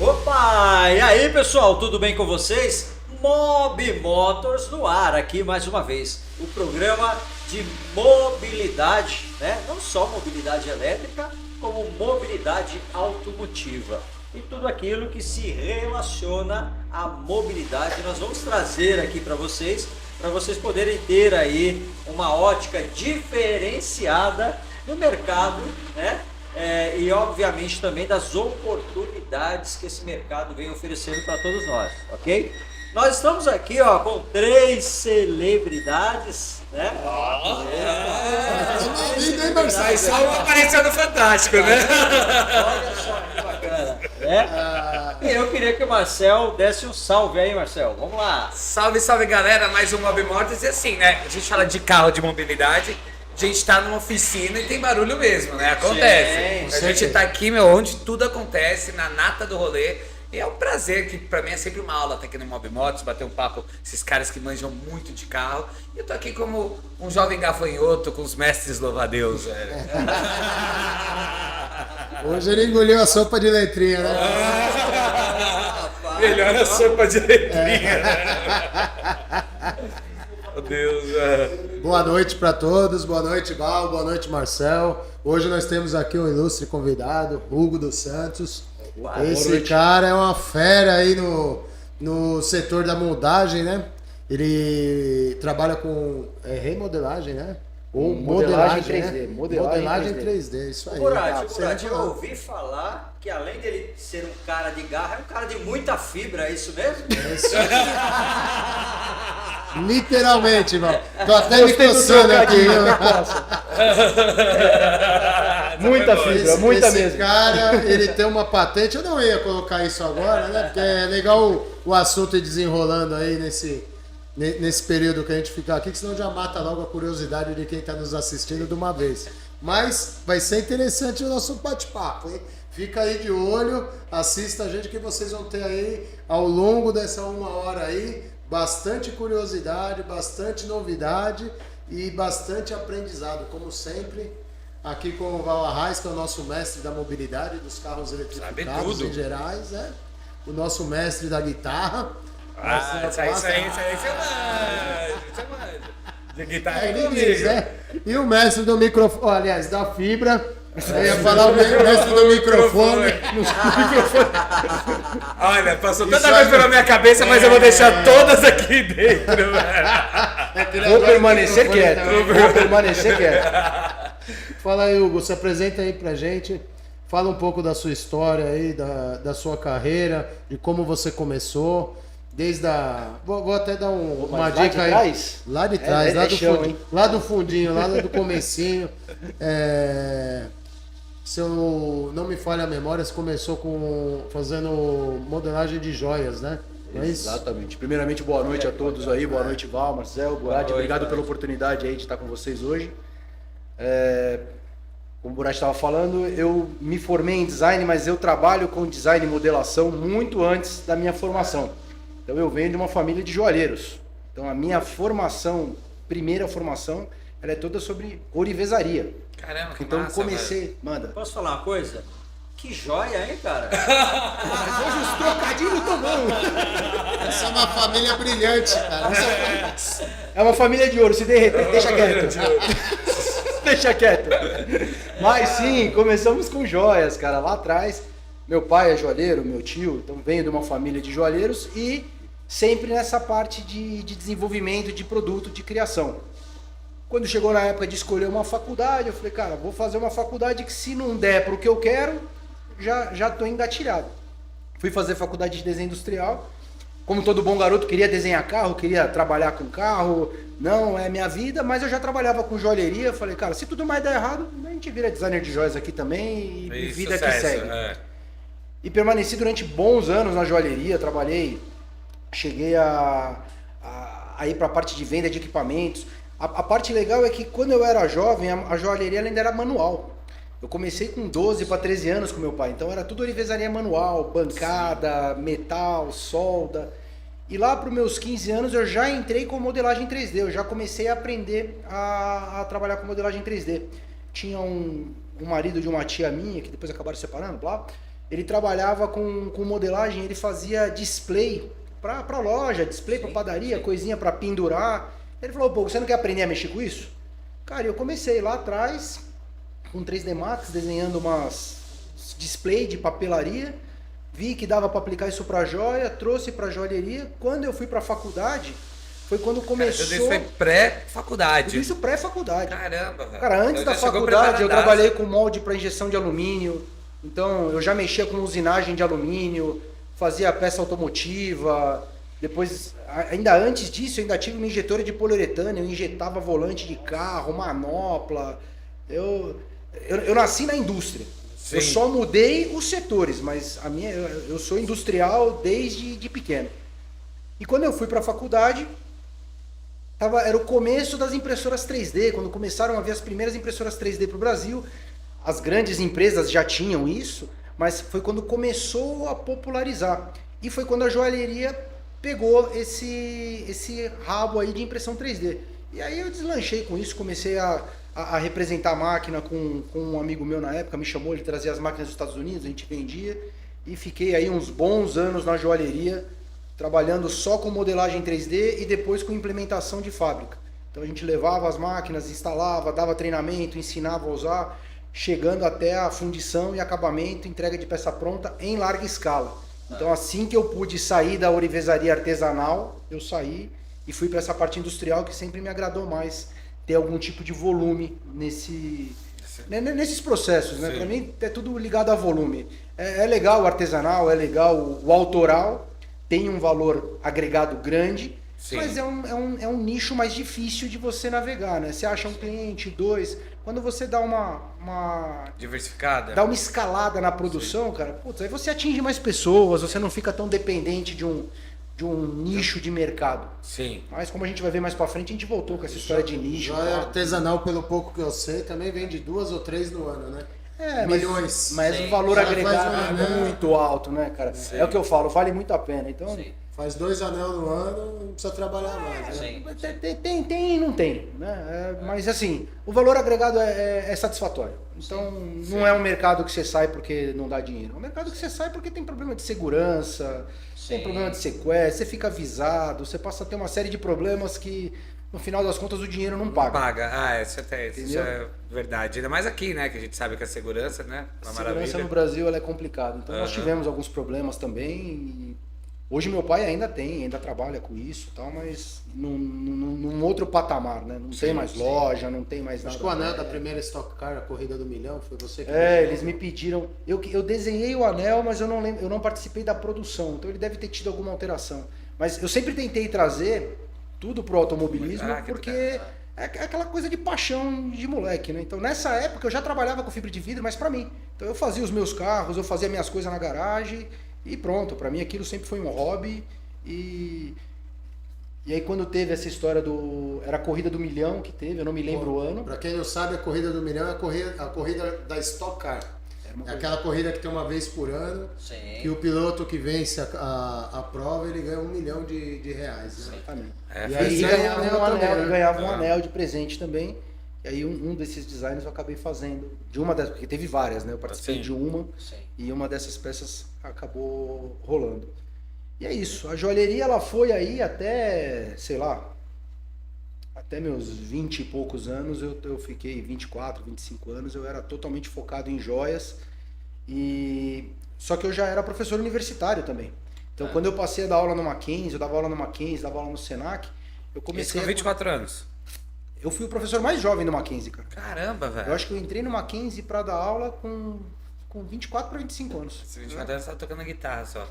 Opa! E aí, pessoal, tudo bem com vocês? Mob Motors no ar, aqui mais uma vez. O programa de mobilidade, né? Não só mobilidade elétrica, como mobilidade automotiva. E tudo aquilo que se relaciona à mobilidade, nós vamos trazer aqui para vocês poderem ter aí uma ótica diferenciada no mercado, né? E obviamente também das oportunidades que esse mercado vem oferecendo para todos nós, ok? Nós estamos aqui, ó, com 3 celebridades, né? Aí só apareceu no Fantástico, né? Olha só que bacana, né? E eu queria que o Marcel desse um salve aí, Marcel. Vamos lá. Salve, salve, galera. Mais um Mob Motors. E assim, né? A gente fala de carro de mobilidade. A gente tá numa oficina e tem barulho mesmo, né? Acontece. A gente tá aqui, onde tudo acontece, na nata do rolê. E é um prazer, que pra mim é sempre uma aula estar aqui no Mob Motors, bater um papo com esses caras que manjam muito de carro. E eu tô aqui como um jovem gafanhoto com os mestres louva-a-Deus, velho. Hoje ele engoliu a sopa de letrinha, né? Melhor a sopa de letrinha, né? Meu Deus. Boa noite para todos, boa noite Val, boa noite Marcel. Hoje nós temos aqui um ilustre convidado, Hugo dos Santos. Esse cara é uma fera aí no setor da moldagem, né? Ele trabalha com remodelagem, né? Ou modelagem 3D. Né? Modelagem 3D, isso aí. Murad, eu ouvi falar que além dele ser um cara de garra, é um cara de muita fibra, é isso mesmo? É isso. Literalmente, irmão. Tô até me coçando aqui. Muita fibra, muita esse mesmo. Cara, ele tem uma patente. Eu não ia colocar isso agora, né? Porque é legal o assunto ir desenrolando aí nesse período que a gente fica aqui, que senão já mata logo a curiosidade de quem está nos assistindo de uma vez. Mas vai ser interessante o nosso bate-papo, hein? Fica aí de olho, assista a gente que vocês vão ter aí ao longo dessa 1 hora aí bastante curiosidade, bastante novidade e bastante aprendizado, como sempre, aqui com o Val Arraes, que é o nosso mestre da mobilidade dos carros eletrificados em gerais, né? O nosso mestre da guitarra. Isso aí, de guitarra é comigo, né? E o mestre do microfone, aliás, da fibra. Eu ia falar o mestre do microfone. Olha, passou tanta coisa pela minha cabeça, mas eu vou deixar todas aqui dentro, velho. Vou permanecer quieto. Vou permanecer quieto. Fala aí, Hugo, se apresenta aí pra gente. Fala um pouco da sua história aí, da sua carreira, de como você começou. Desde a... Vou até dar uma dica aí. Trás? Lá de trás, lá do fundinho, lá do comecinho. Se eu não me falha a memória, você começou fazendo modelagem de joias, né? É exatamente. Primeiramente, boa noite a todos aí. Boa noite, Val, Marcel. Boa noite. Obrigado pela oportunidade aí de estar com vocês hoje. Como o Burat estava falando, eu me formei em design, mas eu trabalho com design e modelação muito antes da minha formação. Então eu venho de uma família de joalheiros. Então a minha formação, primeira formação, ela é toda sobre ourivesaria. Caramba, que então massa, comecei, velho. manda. Posso falar uma coisa? Que joia, hein, cara? Mas hoje os trocadilhos estão bons. Essa é uma família brilhante, cara. É uma família de ouro, se derreter, deixa quieto. Deixa quieto. Mas sim, começamos com joias, cara, lá atrás. Meu pai é joalheiro, meu tio, então venho de uma família de joalheiros e sempre nessa parte de desenvolvimento de produto, de criação. Quando chegou na época de escolher uma faculdade, eu falei, cara, vou fazer uma faculdade que se não der para o que eu quero, já estou engatilhado. Fui fazer faculdade de desenho industrial. Como todo bom garoto, queria desenhar carro, queria trabalhar com carro. Não é minha vida, mas eu já trabalhava com joalheria. Falei, cara, se tudo mais der errado, a gente vira designer de joias aqui também e vida sucesso, que segue. E permaneci durante bons anos na joalheria, trabalhei, cheguei a ir para a parte de venda de equipamentos. A parte legal é que quando eu era jovem, a joalheria ainda era manual. Eu comecei com 12 para 13 anos com meu pai, então era tudo orivesaria manual, bancada, metal, solda. E lá para os meus 15 anos eu já entrei com modelagem 3D, eu já comecei a aprender a trabalhar com modelagem 3D. Tinha um marido de uma tia minha, que depois acabaram separando, blá. ele trabalhava com modelagem, ele fazia display para loja, display para padaria, coisinha para pendurar. Ele falou, pô, você não quer aprender a mexer com isso? Cara, eu comecei lá atrás, com 3D Max, desenhando umas display de papelaria, vi que dava para aplicar isso para joia, trouxe para joalheria. Quando eu fui para a faculdade, foi quando começou... Tudo isso foi pré-faculdade. Tudo isso pré-faculdade. Caramba, velho. Cara, antes da faculdade eu trabalhei com molde para injeção de alumínio, então eu já mexia com usinagem de alumínio, fazia peça automotiva, depois, ainda antes disso, eu ainda tive uma injetora de poliuretano, eu injetava volante de carro, manopla, eu nasci na indústria. Sim. Eu só mudei os setores, mas eu sou industrial desde de pequeno. E quando eu fui para a faculdade, era o começo das impressoras 3D, quando começaram a vir as primeiras impressoras 3D para o Brasil. As grandes empresas já tinham isso, mas foi quando começou a popularizar. E foi quando a joalheria pegou esse rabo aí de impressão 3D. E aí eu deslanchei com isso, comecei a representar a máquina com um amigo meu na época, me chamou, ele trazia as máquinas dos Estados Unidos, a gente vendia, e fiquei aí uns bons anos na joalheria, trabalhando só com modelagem 3D e depois com implementação de fábrica. Então a gente levava as máquinas, instalava, dava treinamento, ensinava a usar, chegando até a fundição e acabamento, entrega de peça pronta em larga escala. Então assim que eu pude sair da ourivesaria artesanal, eu saí e fui para essa parte industrial que sempre me agradou mais, ter algum tipo de volume nesses processos, né? Para mim é tudo ligado a volume. É legal o artesanal, é legal o autoral, tem um valor agregado grande, mas é um nicho mais difícil de você navegar, né? Você acha um cliente, dois, quando você dá uma diversificada, dá uma escalada na produção, cara, putz, aí você atinge mais pessoas, você não fica tão dependente de um nicho de mercado. Sim. Mas como a gente vai ver mais pra frente, a gente voltou com essa história de nicho. Joia artesanal, pelo pouco que eu sei, também vende 2 ou 3 no ano, né? Milhões. Mas o valor agregado é muito alto, né, cara? É o que eu falo, vale muito a pena. Então, faz 2 anel no ano, não precisa trabalhar mais, né? tem e não tem, né? Mas assim, o valor agregado é satisfatório. Então, não é um mercado que você sai porque não dá dinheiro. É um mercado que você sai porque tem problema de segurança, tem problema de sequestro, você fica avisado, você passa a ter uma série de problemas que, no final das contas, o dinheiro não paga. Isso é verdade. Ainda mais aqui, né? Que a gente sabe que a segurança, né? A segurança no Brasil ela é complicada. Então nós tivemos alguns problemas também. E hoje meu pai ainda trabalha com isso, tal, mas num outro patamar, né? Não tem mais loja, não tem mais nada. Acho que o anel da primeira Stock Car, a corrida do milhão, foi você que eles me pediram. Eu desenhei o anel, mas eu não participei da produção. Então ele deve ter tido alguma alteração. Mas eu sempre tentei trazer tudo pro automobilismo, porque é aquela coisa de paixão de moleque, né? Então nessa época eu já trabalhava com fibra de vidro, mas pra mim. Então eu fazia os meus carros, eu fazia minhas coisas na garagem e pronto. Pra mim aquilo sempre foi um hobby. E aí quando teve essa história era a corrida do milhão que teve, eu não me lembro o ano. Pra quem não sabe, a corrida do milhão é a corrida da Stock Car. É aquela corrida que tem uma vez por ano, que o piloto que vence a prova, ele ganha R$1 milhão de reais. Né? Exatamente. E aí ganhava um anel de presente também. E aí um desses designs eu acabei fazendo, porque teve várias, né? Eu participei de uma, e uma dessas peças acabou rolando. E é isso, a joalheria ela foi aí até, sei lá, até meus 20 e poucos anos, eu fiquei 24, 25 anos, eu era totalmente focado em joias, só que eu já era professor universitário também. Então quando eu passei a dar aula no Mackenzie, eu dava aula no Mackenzie, dava aula no Senac, eu comecei... Isso com 24 anos? Eu fui o professor mais jovem do Mackenzie, cara. Caramba, velho. Eu acho que eu entrei no Mackenzie pra dar aula com 24 para 25 anos. Você 24 anos você tava tocando guitarra só.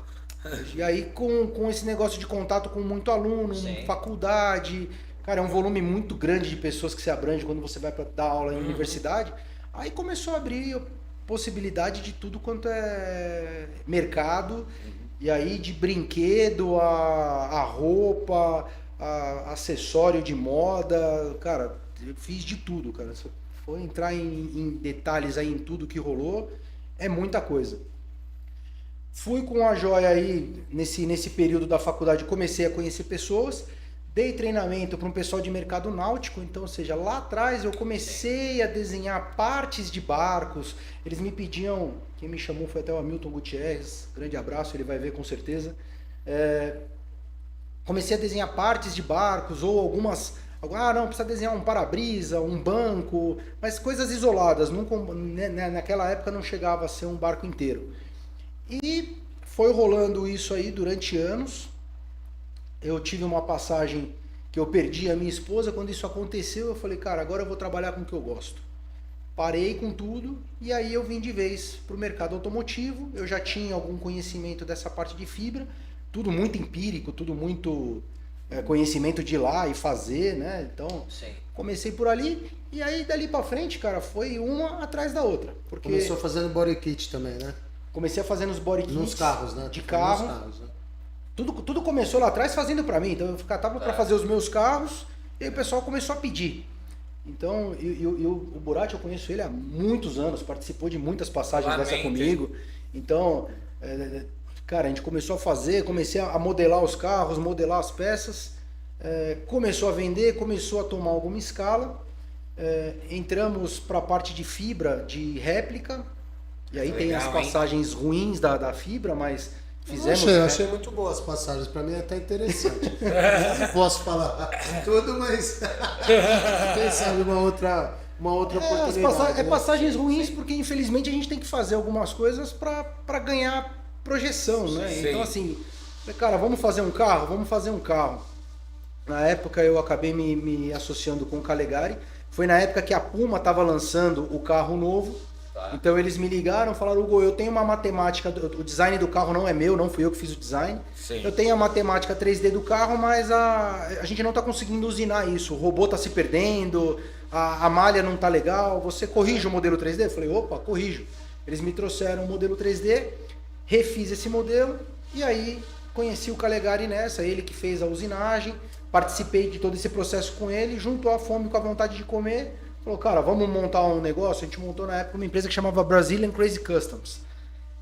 E aí com esse negócio de contato com muito aluno, faculdade, cara, é um volume muito grande de pessoas que se abrange quando você vai para dar aula em universidade. Aí começou a abrir possibilidade de tudo quanto é mercado. E aí de brinquedo a roupa, a acessório de moda, cara, eu fiz de tudo, cara. Se eu for entrar em detalhes aí em tudo que rolou, é muita coisa. Fui com a joia aí, nesse período da faculdade, comecei a conhecer pessoas. dei treinamento para um pessoal de mercado náutico, então, ou seja, lá atrás eu comecei a desenhar partes de barcos. Eles me pediam, quem me chamou foi até o Hamilton Gutierrez, grande abraço, ele vai ver com certeza. Comecei a desenhar partes de barcos ou algumas... não, precisa desenhar um para-brisa, um banco, mas coisas isoladas. Naquela época não chegava a ser um barco inteiro. E foi rolando isso aí durante anos. Eu tive uma passagem que eu perdi a minha esposa. Quando isso aconteceu, eu falei, cara, agora eu vou trabalhar com o que eu gosto. Parei com tudo e aí eu vim de vez para o mercado automotivo. Eu já tinha algum conhecimento dessa parte de fibra, tudo muito empírico, tudo muito conhecimento de ir lá e fazer, né? Então, Sim. comecei por ali e aí dali para frente, cara, foi uma atrás da outra. Porque Começou fazendo body kit também, né? comecei a fazer nos body kits Nos carros, né? de Nos carro. carros, né? Tudo começou lá atrás fazendo para mim. Então eu tava para fazer os meus carros e aí o pessoal começou a pedir. Então o Buratti, eu conheço ele há muitos anos, participou de muitas passagens dessa comigo. Então, cara, a gente começou a fazer, comecei a modelar os carros, modelar as peças, começou a vender, começou a tomar alguma escala. Entramos para a parte de fibra, de réplica, e aí tem as passagens ruins da fibra, mas fizemos... Eu achei muito boas as passagens, pra mim é até interessante. Não posso falar tudo, mas quem sabe uma outra oportunidade. Passagens ruins porque infelizmente a gente tem que fazer algumas coisas para ganhar projeção, né? Sim. Então assim, cara, vamos fazer um carro? Na época eu acabei me associando com o Calegari. Foi na época que a Puma estava lançando o carro novo. Então eles me ligaram, falaram, Hugo, eu tenho uma matemática, o design do carro não é meu, não fui eu que fiz o design. Sim. Eu tenho a matemática 3D do carro, mas a gente não está conseguindo usinar isso. O robô está se perdendo, a malha não está legal, você corrige o modelo 3D? Eu falei, opa, corrijo. Eles me trouxeram o modelo 3D, refiz esse modelo e aí conheci o Calegari nessa, ele que fez a usinagem, participei de todo esse processo com ele, juntou a fome com a vontade de comer. Falou, cara, vamos montar um negócio. A gente montou na época uma empresa que chamava Brazilian Crazy Customs,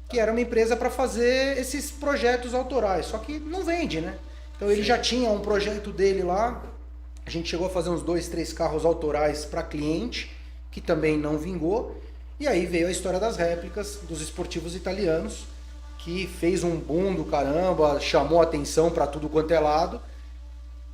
que era uma empresa para fazer esses projetos autorais, só que não vende, né? Então ele já tinha um projeto dele lá, a gente chegou a fazer uns 2, 3 carros autorais para cliente, que também não vingou, e aí veio a história das réplicas dos esportivos italianos, que fez um boom do caramba, chamou atenção para tudo quanto é lado.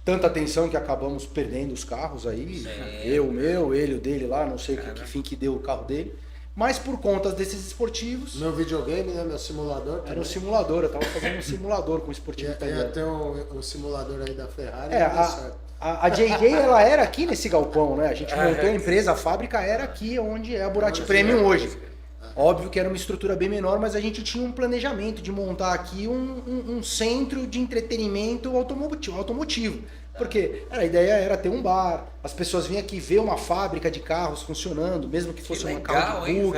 Tanta atenção que acabamos perdendo os carros aí. Eu, o meu, ele, o dele lá, não sei que fim que deu o carro dele. Mas por conta desses esportivos... Meu videogame, né? Meu simulador também. Era um simulador, eu tava fazendo um simulador com o esportivo Ia italiano. ter um simulador aí da Ferrari. A JJ, ela era aqui nesse galpão, né? A gente montou a empresa, a fábrica era aqui, onde é a Buratti Premium hoje. Óbvio que era uma estrutura bem menor, mas a gente tinha um planejamento de montar aqui um centro de entretenimento automotivo. Porque a ideia era ter um bar, as pessoas vinham aqui ver uma fábrica de carros funcionando, mesmo que fosse uma carro de bug.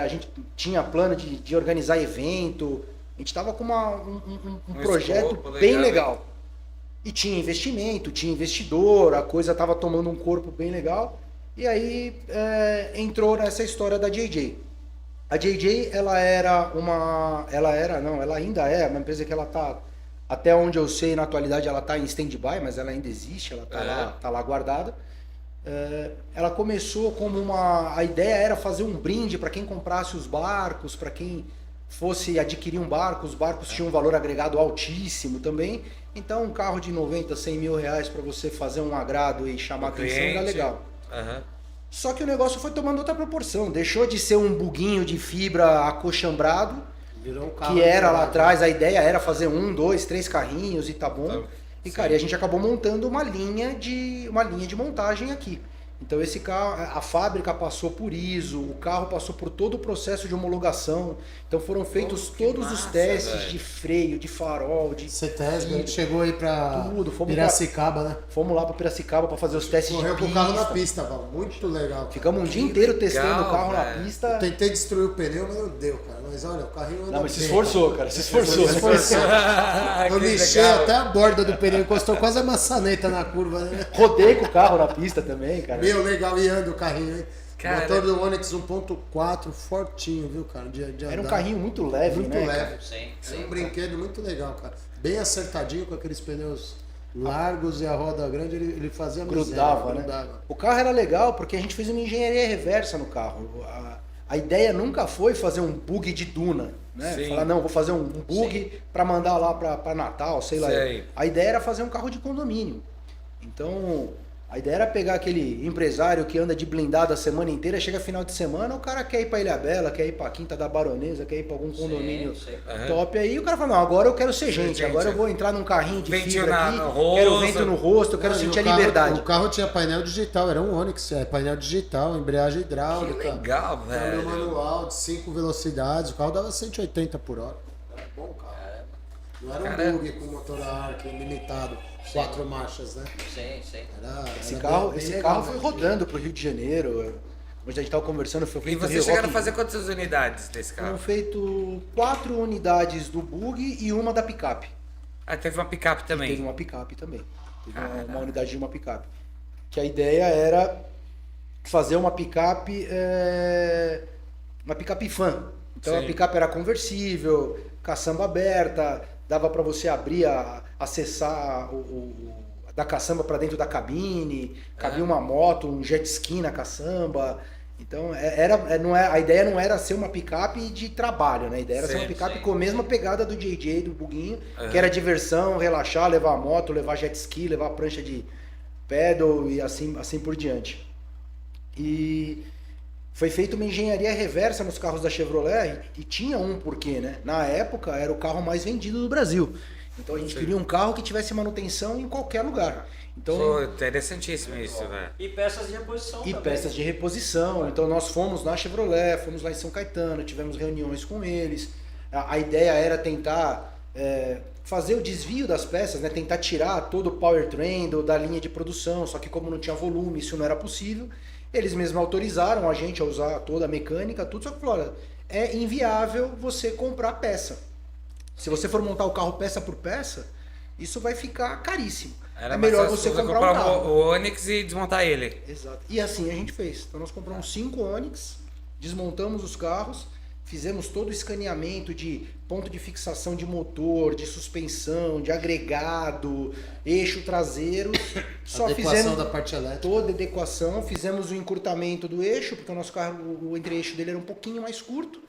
A gente tinha plano de organizar evento, a gente estava com um projeto bem legal. E tinha investimento, tinha investidor, a coisa estava tomando um corpo bem legal. E aí entrou nessa história da JJ. A JJ, ela ainda é uma empresa que ela tá, até onde eu sei, na atualidade ela está em stand-by, mas ela ainda existe, ela tá lá guardada. Ela começou como a ideia era fazer um brinde para quem comprasse os barcos, para quem fosse adquirir um barco, os barcos tinham um valor agregado altíssimo também. Então um carro de 90, 100 mil reais para você fazer um agrado e chamar atenção era legal. Só que o negócio foi tomando outra proporção, deixou de ser um buguinho de fibra acochambrado, Virou um carro que era lá atrás, a ideia era fazer 1, 2, 3 carrinhos e tá bom. E cara, e a gente acabou montando uma linha de montagem aqui. Então esse carro, a fábrica passou por ISO, o carro passou por todo o processo de homologação. Então foram feitos todos os testes de freio, de farol, de CTS, a gente chegou aí pra tudo. Piracicaba, né? Fomos lá pra Piracicaba pra fazer os testes Correu de com pista. o carro na pista, Val. Muito legal. Ficamos um dia inteiro testando o carro na pista. Eu tentei destruir o pneu, mas não deu, cara. Mas olha, o carrinho anda Não, mas se bem, esforçou, cara. cara. Se esforçou. Eu mexi até a borda do pneu, encostou quase a maçaneta na curva, né? Rodei com o carro na pista também, cara. Meu, legal, e anda o carrinho, hein? Cara, Motor do Onix 1.4, fortinho, viu, cara? De Era um andar. carrinho muito leve, Muito né? leve. Cara? Sim, É um brinquedo muito legal, cara. Bem acertadinho com aqueles pneus largos e a roda grande, ele fazia Grudava, miséria, né? O carro era legal porque a gente fez uma engenharia reversa no carro. A ideia nunca foi fazer um bug de duna, né? Sim. Falar, não, vou fazer um bug para mandar lá para Natal, sei lá. Sei. A ideia era fazer um carro de condomínio. Então, a ideia era pegar aquele empresário que anda de blindado a semana inteira, chega final de semana, o cara quer ir pra Ilhabela, quer ir pra Quinta da Baronesa, quer ir pra algum condomínio top aí, o cara fala, não, agora eu quero ser gente, agora eu vou entrar num carrinho de fibra aqui, quero vento no rosto, eu quero sentir a liberdade. O carro tinha painel digital, era um Onix, painel digital, embreagem Que hidráulica. legal, Câmbio velho. manual de 5 velocidades, o carro dava 180 por hora. Era bom carro. Não era um bug com motor a ar limitado, 4 marchas, né? Sim. Esse Era carro, bem esse legal, carro foi né? rodando pro Rio de Janeiro. Como a gente estava conversando, foi E feito vocês Rio chegaram a Rock in fazer Rio. quantas unidades desse Foram carro? feito 4 unidades do bug e uma da picape. Ah, teve uma picape Teve também. uma picape também. Teve uma unidade de uma picape. Que a ideia era fazer uma picape fã. Então Sim. a picape era conversível, caçamba aberta, dava para você abrir, acessar da caçamba para dentro da cabine, cabia uma moto, um jet ski na caçamba. Então a ideia não era ser uma picape de trabalho, né? A ideia era ser uma picape com a mesma pegada do JJ, do Buguinho, que era diversão, relaxar, levar a moto, levar jet ski, levar prancha de pedal e assim por diante. E foi feita uma engenharia reversa nos carros da Chevrolet e tinha um porquê, né? Na época era o carro mais vendido do Brasil. Então a gente queria um carro que tivesse manutenção em qualquer lugar. Então, Pô, interessantíssimo isso, velho. E peças de reposição e também. peças de reposição. Então nós fomos na Chevrolet, fomos lá em São Caetano, tivemos reuniões com eles. A ideia era tentar fazer o desvio das peças, né? Tentar tirar todo o powertrain da linha de produção, só que como não tinha volume, isso não era possível. Eles mesmos autorizaram a gente a usar toda a mecânica, tudo, só que falaram, é inviável você comprar peça. Se você for montar o carro peça por peça, isso vai ficar caríssimo. Era é melhor mais você fácil comprar um carro. o Onix e desmontar ele. Exato. E assim a gente fez. Então nós compramos 5 Onix, desmontamos os carros, fizemos todo o escaneamento de ponto de fixação de motor, de suspensão, de agregado, eixo traseiro. Só Adequação fizemos da parte elétrica. toda a adequação, fizemos o encurtamento do eixo, porque o nosso carro, o entre-eixo dele era um pouquinho mais curto.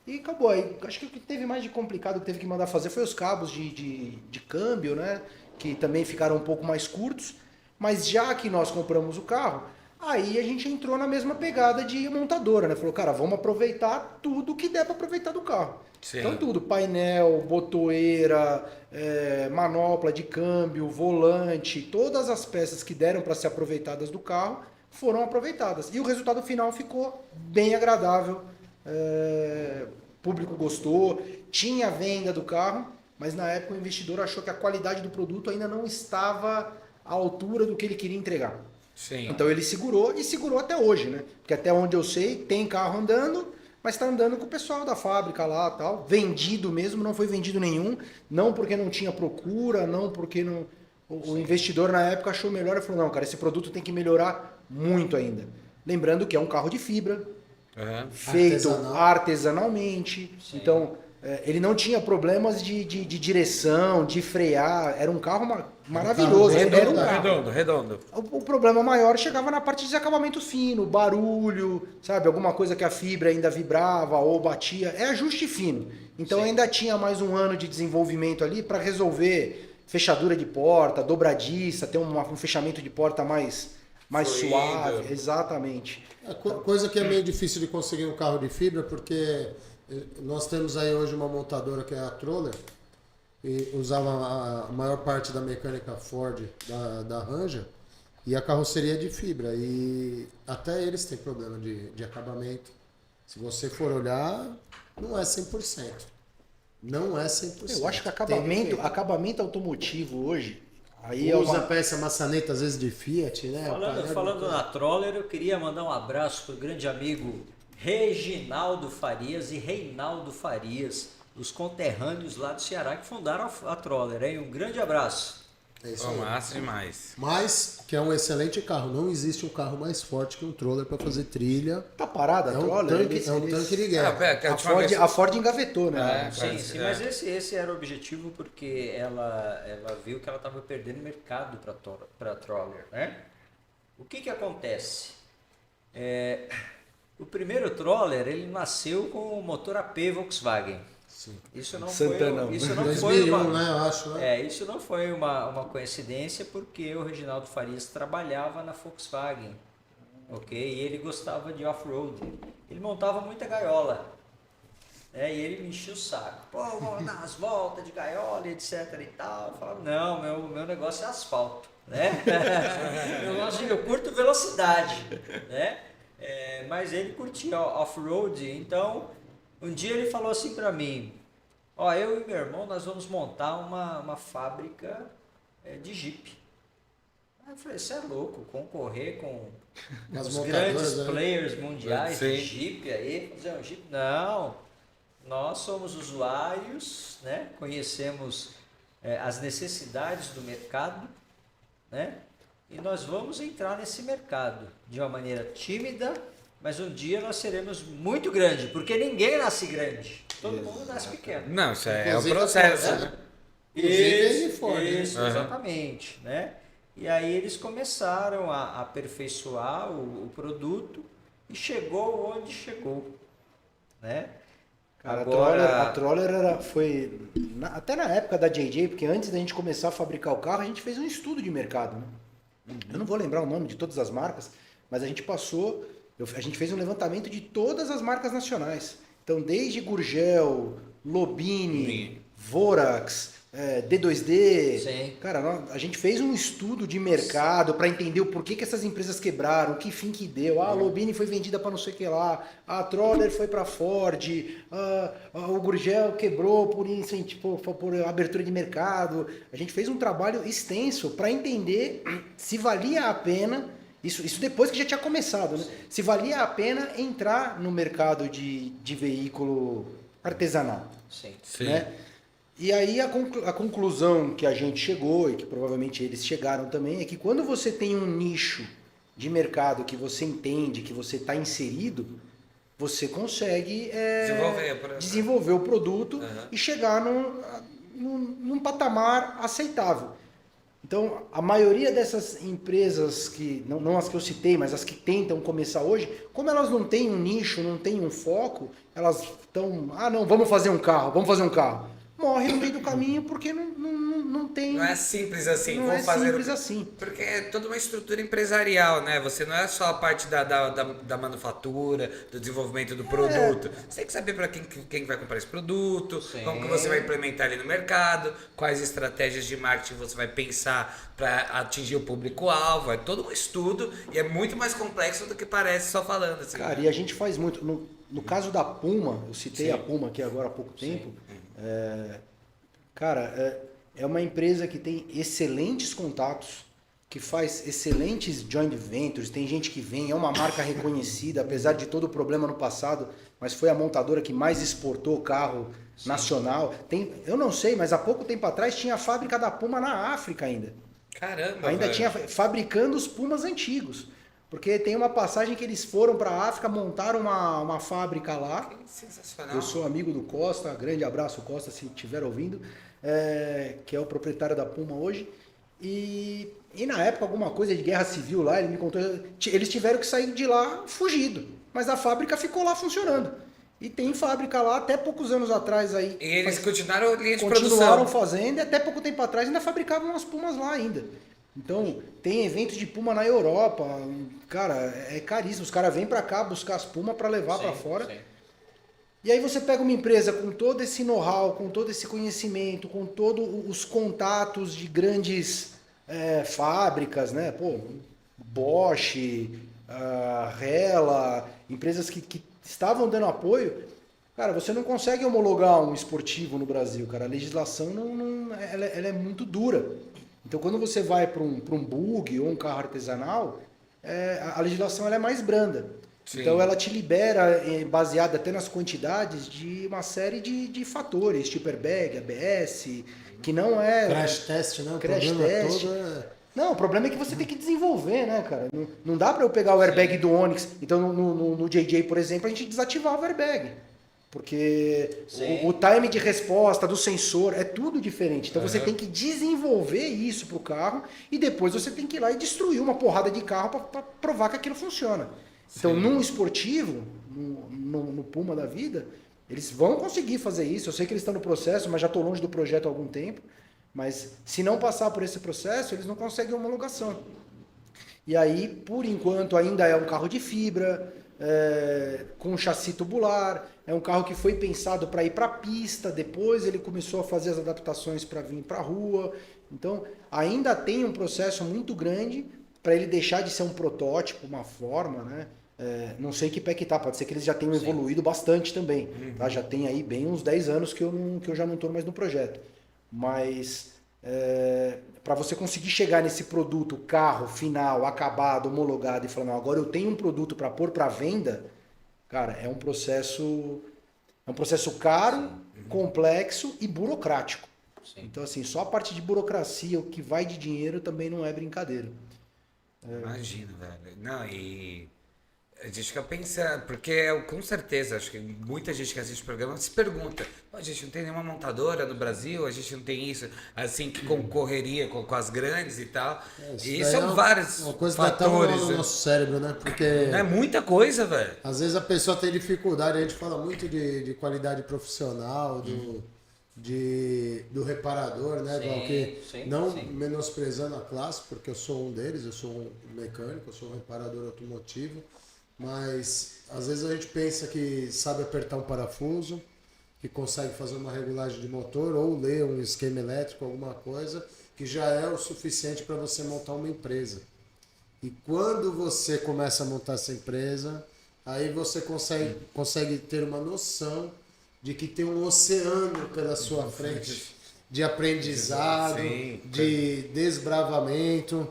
E acabou. Aí, acho que o que teve mais de complicado que teve que mandar fazer foi os cabos de câmbio, né? Que também ficaram um pouco mais curtos. Mas já que nós compramos o carro, aí a gente entrou na mesma pegada de montadora, né? Falou, cara, vamos aproveitar tudo que der para aproveitar do carro. Sim. Então tudo, painel, botoeira, manopla de câmbio, volante, todas as peças que deram para ser aproveitadas do carro foram aproveitadas. E o resultado final ficou bem agradável. O público gostou, tinha venda do carro, mas na época o investidor achou que a qualidade do produto ainda não estava à altura do que ele queria entregar. Sim. Então ele segurou e segurou até hoje, né? Porque até onde eu sei, tem carro andando, mas está andando com o pessoal da fábrica lá, tal, vendido mesmo, não foi vendido nenhum, não porque não tinha procura, não porque não o investidor na época achou melhor e falou, não, cara, esse produto tem que melhorar muito ainda. Lembrando que é um carro de fibra, feito artesanalmente, então ele não tinha problemas de direção, de frear, era um carro maravilhoso, era um carro. Redondo. O problema maior chegava na parte de acabamento fino, barulho, sabe? Alguma coisa que a fibra ainda vibrava ou batia. É ajuste fino. Então ainda tinha mais um ano de desenvolvimento ali para resolver fechadura de porta, dobradiça, ter um fechamento de porta mais suave. Exatamente. Coisa que é meio difícil de conseguir um carro de fibra, porque nós temos aí hoje uma montadora que é a Troller, e usava a maior parte da mecânica Ford da Ranger, e a carroceria é de fibra, e até eles têm problema de acabamento. Se você for olhar, não é 100%. Não é 100%. Eu acho que acabamento automotivo hoje... Aí usa peça maçaneta, às vezes de Fiat, né? Falando na Troller, eu queria mandar um abraço pro grande amigo Reginaldo Farias e Reinaldo Farias, os conterrâneos lá do Ceará que fundaram a Troller, hein? Um grande abraço. É isso Pô, aí. massa demais. Mas, que é um excelente carro. Não existe um carro mais forte que um troller para fazer trilha. Tá parada a É um troller? tanque, é um tanque de guerra. Que a A última Ford, vez- a Ford engavetou, né? Sim, sim, é. mas esse era o objetivo porque ela viu que ela estava perdendo mercado para troller, né? O que acontece? O primeiro troller ele nasceu com o motor AP Volkswagen. Sim. Isso não Santana. foi, isso não 2001, foi uma, né? Eu acho, né? isso não foi uma coincidência porque o Reginaldo Farias trabalhava na Volkswagen, ok? E ele gostava de off-road. Ele montava muita gaiola. E ele me enchia o saco. Pô, vamos dar umas voltas de gaiola, etc e tal. Eu falava, não, meu negócio é asfalto, né? eu curto velocidade, né? Mas ele curtia off-road, então um dia ele falou assim pra mim, ó, eu e meu irmão nós vamos montar uma fábrica de Jeep. Aí eu falei, você é louco, concorrer com As os montadoras, grandes né? players mundiais de Sim. Jeep aí, fazer um Jeep? Não, nós somos usuários, né? Conhecemos as necessidades do mercado, né? E nós vamos entrar nesse mercado de uma maneira tímida, mas um dia nós seremos muito grande, porque ninguém nasce grande, todo mundo nasce pequeno. Não, isso é o Inclusive, processo. né? Inclusive, ele foi, né? Isso, exatamente, né? E aí eles começaram a aperfeiçoar o produto e chegou onde chegou, né? Cara, Agora, a Troller foi até na época da JJ, porque antes da gente começar a fabricar o carro, a gente fez um estudo de mercado, né? Eu não vou lembrar o nome de todas as marcas, mas a gente a gente fez um levantamento de todas as marcas nacionais. Então, desde Gurgel, Lobini, Vorax, D2D. Sim. Cara, a gente fez um estudo de mercado para entender o porquê que essas empresas quebraram, que fim que deu. A Lobini foi vendida para não sei o que lá, a Troller foi para Ford, o Gurgel quebrou por incentivo, por abertura de mercado. A gente fez um trabalho extenso para entender se valia a pena, isso depois que já tinha começado, né? Se valia a pena entrar no mercado de veículo artesanal. sim. Sim. Né? E aí a conclusão que a gente chegou, e que provavelmente eles chegaram também, é que quando você tem um nicho de mercado que você entende, que você está inserido, você consegue desenvolver o produto e chegar num patamar aceitável. Então, a maioria dessas empresas, não as que eu citei, mas as que tentam começar hoje, como elas não têm um nicho, não têm um foco, elas estão, não, vamos fazer um carro. Morre no meio do caminho porque não tem... Não é simples assim. Não vamos é fazer simples assim. Porque é toda uma estrutura empresarial, né? Você não é só a parte da manufatura, do desenvolvimento do produto. Você tem que saber para quem vai comprar esse produto, Sim. como que você vai implementar ele no mercado, quais estratégias de marketing você vai pensar para atingir o público-alvo. É todo um estudo e é muito mais complexo do que parece só falando. Assim. Cara, e a gente faz muito. No caso da Puma, eu citei Sim. a Puma aqui agora há pouco tempo. É uma empresa que tem excelentes contatos, que faz excelentes joint ventures, tem gente que vem, é uma marca reconhecida, apesar de todo o problema no passado, mas foi a montadora que mais exportou carro nacional. Eu não sei, mas há pouco tempo atrás tinha a fábrica da Puma na África ainda. Caramba, Ainda velho. tinha fabricando os Pumas antigos. Porque tem uma passagem que eles foram para a África, montaram uma fábrica lá. Sensacional. Eu sou amigo do Costa, grande abraço Costa, se estiver ouvindo, que é o proprietário da Puma hoje. E na época, alguma coisa de guerra civil lá, ele me contou, eles tiveram que sair de lá fugido. Mas a fábrica ficou lá funcionando. E tem fábrica lá até poucos anos atrás aí. E eles continuaram a linha de Continuaram produção. fazendo e até pouco tempo atrás ainda fabricavam as Pumas lá ainda. Então, tem eventos de Puma na Europa, cara, é caríssimo. Os caras vêm pra cá buscar as Puma pra levar pra fora. Sim. E aí você pega uma empresa com todo esse know-how, com todo esse conhecimento, com todos os contatos de grandes fábricas, né? Pô, Bosch, Hella, empresas que estavam dando apoio. Cara, você não consegue homologar um esportivo no Brasil, cara. A legislação ela é muito dura. Então, quando você vai para um bug ou um carro artesanal, a legislação ela é mais branda. Sim. Então ela te libera, baseada até nas quantidades, de uma série de fatores, tipo airbag, ABS, que não é... Crash test, né? O Crash problema test. todo é... Não, o problema é que você tem que desenvolver, né, cara? Não dá pra eu pegar o airbag do Onix. Então no JJ, por exemplo, a gente desativava o airbag. Porque o time de resposta do sensor é tudo diferente. Então você tem que desenvolver isso pro carro e depois você tem que ir lá e destruir uma porrada de carro para provar que aquilo funciona. Então num esportivo, no Puma da vida, eles vão conseguir fazer isso. Eu sei que eles estão no processo, mas já estou longe do projeto há algum tempo. Mas se não passar por esse processo, eles não conseguem homologação. E aí, por enquanto, ainda é um carro de fibra, com chassi tubular, é um carro que foi pensado para ir para a pista, depois ele começou a fazer as adaptações para vir para a rua. Então, ainda tem um processo muito grande para ele deixar de ser um protótipo, uma forma, né? Não sei que pé que tá, pode ser que eles já tenham evoluído bastante também. Tá? Já tem aí bem uns 10 anos que eu já não estou mais no projeto. Mas para você conseguir chegar nesse produto, carro final, acabado, homologado e falar, não, agora eu tenho um produto para pôr para venda, cara, é um processo caro, complexo e burocrático. Sim. Então, assim, só a parte de burocracia, o que vai de dinheiro também não é brincadeira. Imagina, velho. Não, e a gente fica pensando, porque eu, com certeza, acho que muita gente que assiste o programa se pergunta, a gente não tem nenhuma montadora no Brasil, a gente não tem isso, assim, que concorreria com as grandes e tal. E são vários uma coisa fatores. Que tá no nosso cérebro, né? Porque é muita coisa, velho. Às vezes a pessoa tem dificuldade, a gente fala muito de qualidade profissional, do reparador, né, Val? Menosprezando a classe, porque eu sou um deles, eu sou um mecânico, eu sou um reparador automotivo, mas às vezes a gente pensa que sabe apertar um parafuso, que consegue fazer uma regulagem de motor ou ler um esquema elétrico, alguma coisa, que já é o suficiente para você montar uma empresa. E quando você começa a montar essa empresa, aí você consegue ter uma noção de que tem um oceano pela sua frente de aprendizado, de desbravamento,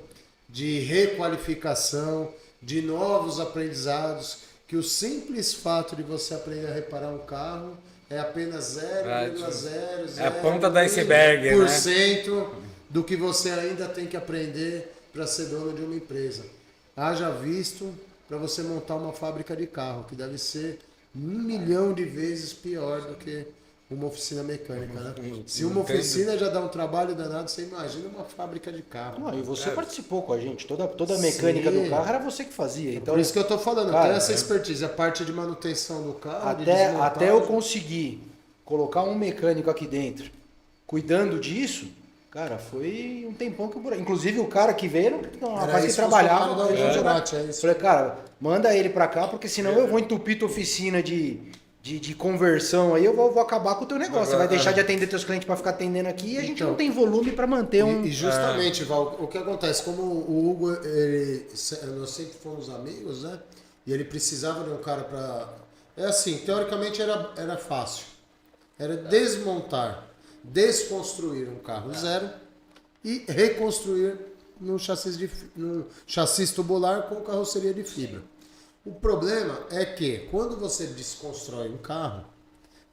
de requalificação, de novos aprendizados, que o simples fato de você aprender a reparar um carro é apenas 0,00 é a ponta do iceberg, né? Do que você ainda tem que aprender para ser dono de uma empresa. Haja visto para você montar uma fábrica de carro, que deve ser 1 milhão de vezes pior do que uma oficina mecânica, né? Se uma oficina já dá um trabalho danado, você imagina uma fábrica de carro. Não, e você participou com a gente, toda a mecânica do carro era você que fazia. Então, por isso que eu tô falando, cara, eu tenho essa expertise, a parte de manutenção do carro, até eu conseguir colocar um mecânico aqui dentro, cuidando disso, cara, foi um tempão que eu... Inclusive o cara que veio, um rapaz que trabalhava, falei, cara, manda ele pra cá, porque senão eu vou entupir tua oficina de conversão aí, eu vou acabar com o teu negócio. Você vai deixar de atender teus clientes para ficar atendendo aqui e a gente não tem volume para manter um... E justamente, Val, o que acontece, como o Hugo, nós sempre fomos amigos, né? E ele precisava de um cara para... É assim, teoricamente era fácil. Era desmontar, desconstruir um carro zero e reconstruir num chassi tubular com carroceria de fibra. O problema é que quando você desconstrói um carro,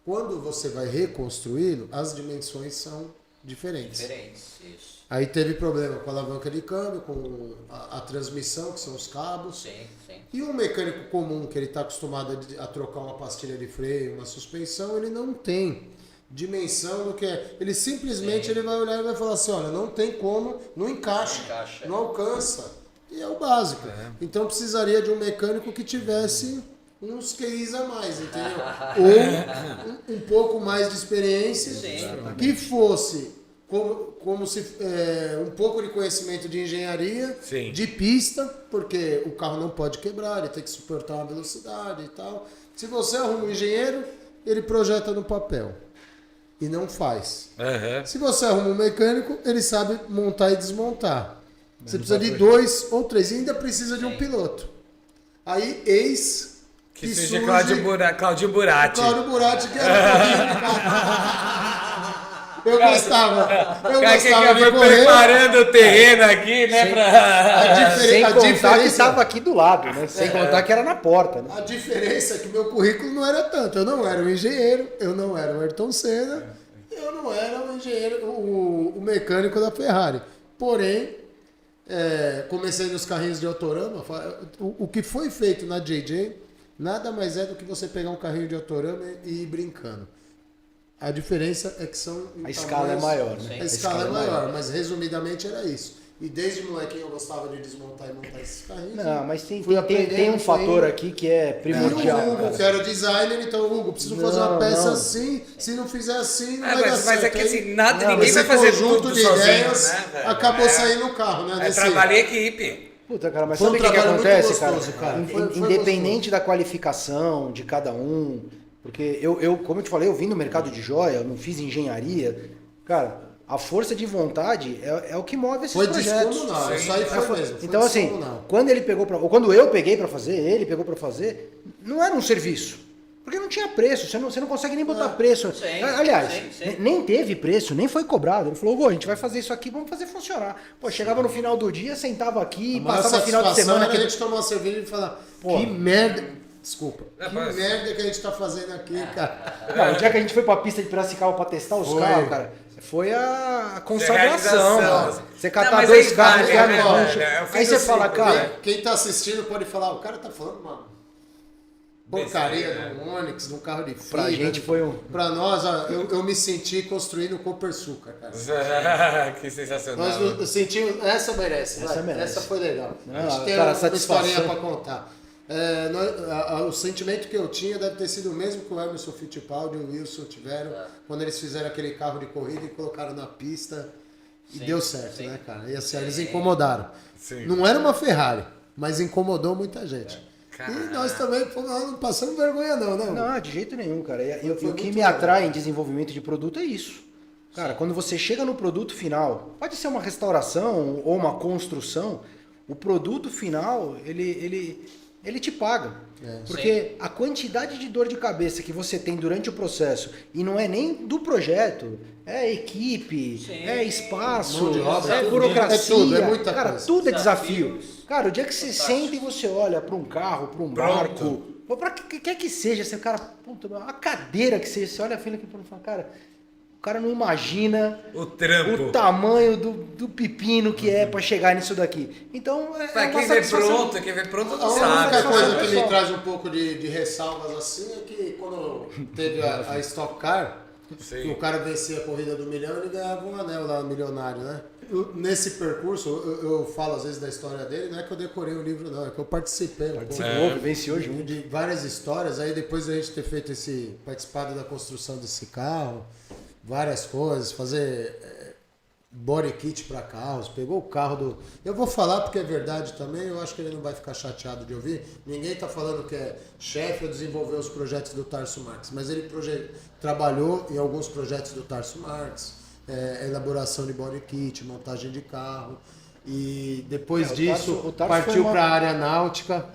quando você vai reconstruí-lo, as dimensões são diferentes. Isso. Aí teve problema com a alavanca de câmbio, com a transmissão, que são os cabos. Sim. E um mecânico comum, que ele está acostumado a trocar uma pastilha de freio, uma suspensão, ele não tem dimensão do que é. Ele simplesmente ele vai olhar e vai falar assim, olha, não tem como, não encaixa. Não alcança. E é o básico. Então precisaria de um mecânico que tivesse uns QIs a mais, entendeu? Ou um pouco mais de experiência, que fosse como se um pouco de conhecimento de engenharia, de pista, porque o carro não pode quebrar, ele tem que suportar uma velocidade e tal. Se você arruma um engenheiro, ele projeta no papel e não faz. Se você arruma um mecânico, ele sabe montar e desmontar. Você precisa de 2 ou 3, e ainda precisa de um piloto. Aí, que seja Claudio Buratti. Claudio Buratti, que era Eu gostava foi de correr. preparando o terreno aqui, né? Sem A contar que diferença- estava aqui do lado, né? Sem contar que era na porta, né? A diferença é que meu currículo não era tanto. Eu não era um engenheiro, eu não era o Ayrton Senna, eu não era o engenheiro, o mecânico da Ferrari. Porém, comecei nos carrinhos de Autorama. O que foi feito na JJ nada mais é do que você pegar um carrinho de Autorama e ir brincando. A diferença é que são... A escala é maior, né? A escala é maior, mas resumidamente era isso. E desde molequinho eu gostava de desmontar e montar esses carrinhos. Não, mas tem Fui um aprendendo, fator fui- aqui que é E primordial. o Hugo, cara. que era o designer, então, Hugo, preciso fazer uma Não, peça não. assim, se não fizer assim, não vai dar Mas certo. é que Aí, assim, nada, Não, ninguém esse vai fazer conjunto tudo de sozinho, ideias né, velho? acabou saindo no carro, né? É Nesse- trabalho em equipe. Puta, cara, mas Foi um sabe o que trabalho muito acontece, gostoso, cara? cara. Foi Independente da qualificação de cada um, porque eu, como eu te falei, eu vim do mercado de joia, eu não fiz engenharia. Cara, a força de vontade é o que move esses Foi projetos. descomunal, isso aí foi mesmo. foi Então, assim, descomunal. quando ele pegou pra, ou quando eu peguei pra fazer, ele pegou pra fazer, não era um serviço. Porque não tinha preço, você não consegue nem botar preço. Sim, Aliás, sim. nem teve preço, nem foi cobrado. Ele falou, a gente vai fazer isso aqui, vamos fazer funcionar. Pô, chegava no final do dia, sentava aqui, A maior passava o final de satisfação semana era a aqui. gente tomar uma cerveja e falar, Pô. que merda, desculpa, que mas- merda que a gente tá fazendo aqui, cara. Não, o dia que a gente foi pra pista de Piracicaba pra testar os Foi. carros, cara, foi a consagração. Realização. Cara. Você Não, catar mas dois aí carros, vale, enfiar né, no rancho. velho? É o fim Aí do você fala, ciclo, cara, né? Quem tá assistindo pode falar, o cara tá falando uma porcaria de um Onix, de um carro de fibra. pra gente foi um... Pra nós, ó, eu me senti construindo o Copersucar, cara. Que sensacional. Nós sentimos. Essa merece, Essa vai. merece. Essa foi legal. Não, a gente tem cara, uma satisfação. historinha pra contar. O sentimento que eu tinha deve ter sido o mesmo que o Emerson Fittipaldi e o Wilson tiveram quando eles fizeram aquele carro de corrida e colocaram na pista e deu certo, né, cara? E assim, eles incomodaram. Sim. Não era uma Ferrari, mas incomodou muita gente. Cara. E nós também pô, nós não passamos vergonha não, né? Não, de jeito nenhum, cara. E o que muito me legal. atrai em desenvolvimento de produto é isso. Cara, quando você chega no produto final, pode ser uma restauração ou uma construção, o produto final, ele te paga. Porque a quantidade de dor de cabeça que você tem durante o processo, e não é nem do projeto, é equipe, Sim. é espaço, Mão de obra, é tudo. burocracia, É tudo, é muita cara, coisa. tudo é desafio. Desafios. Cara, o dia que você senta e você olha para um carro, para um barco, ou para que quer que seja, assim, cara, puta, a cadeira que seja, você olha a fila aqui e fala, cara, o cara não imagina O trampo. o tamanho do pepino que é para chegar nisso daqui. Então, Pra uma quem vê satisfação. pronto, quem vê pronto A não única sabe. coisa que me pessoal. traz um pouco de ressalvas assim é que quando teve a Stock Car, Sim. que o cara vencia a corrida do milhão, ele ganhava um anel lá, milionário, né? Nesse percurso, eu falo às vezes da história dele, não é que eu decorei o livro não, é que eu participei um pouco Venciou junto. de várias histórias, aí depois da gente ter feito participado da construção desse carro, várias coisas, fazer body kit para carros, pegou o carro do... Eu vou falar porque é verdade também, eu acho que ele não vai ficar chateado de ouvir. Ninguém tá falando que é chefe ou desenvolveu os projetos do Tarso Marx, mas ele trabalhou em alguns projetos do Tarso Marx, elaboração de body kit, montagem de carro, e depois o disso Tarso foi partiu uma- para a área náutica.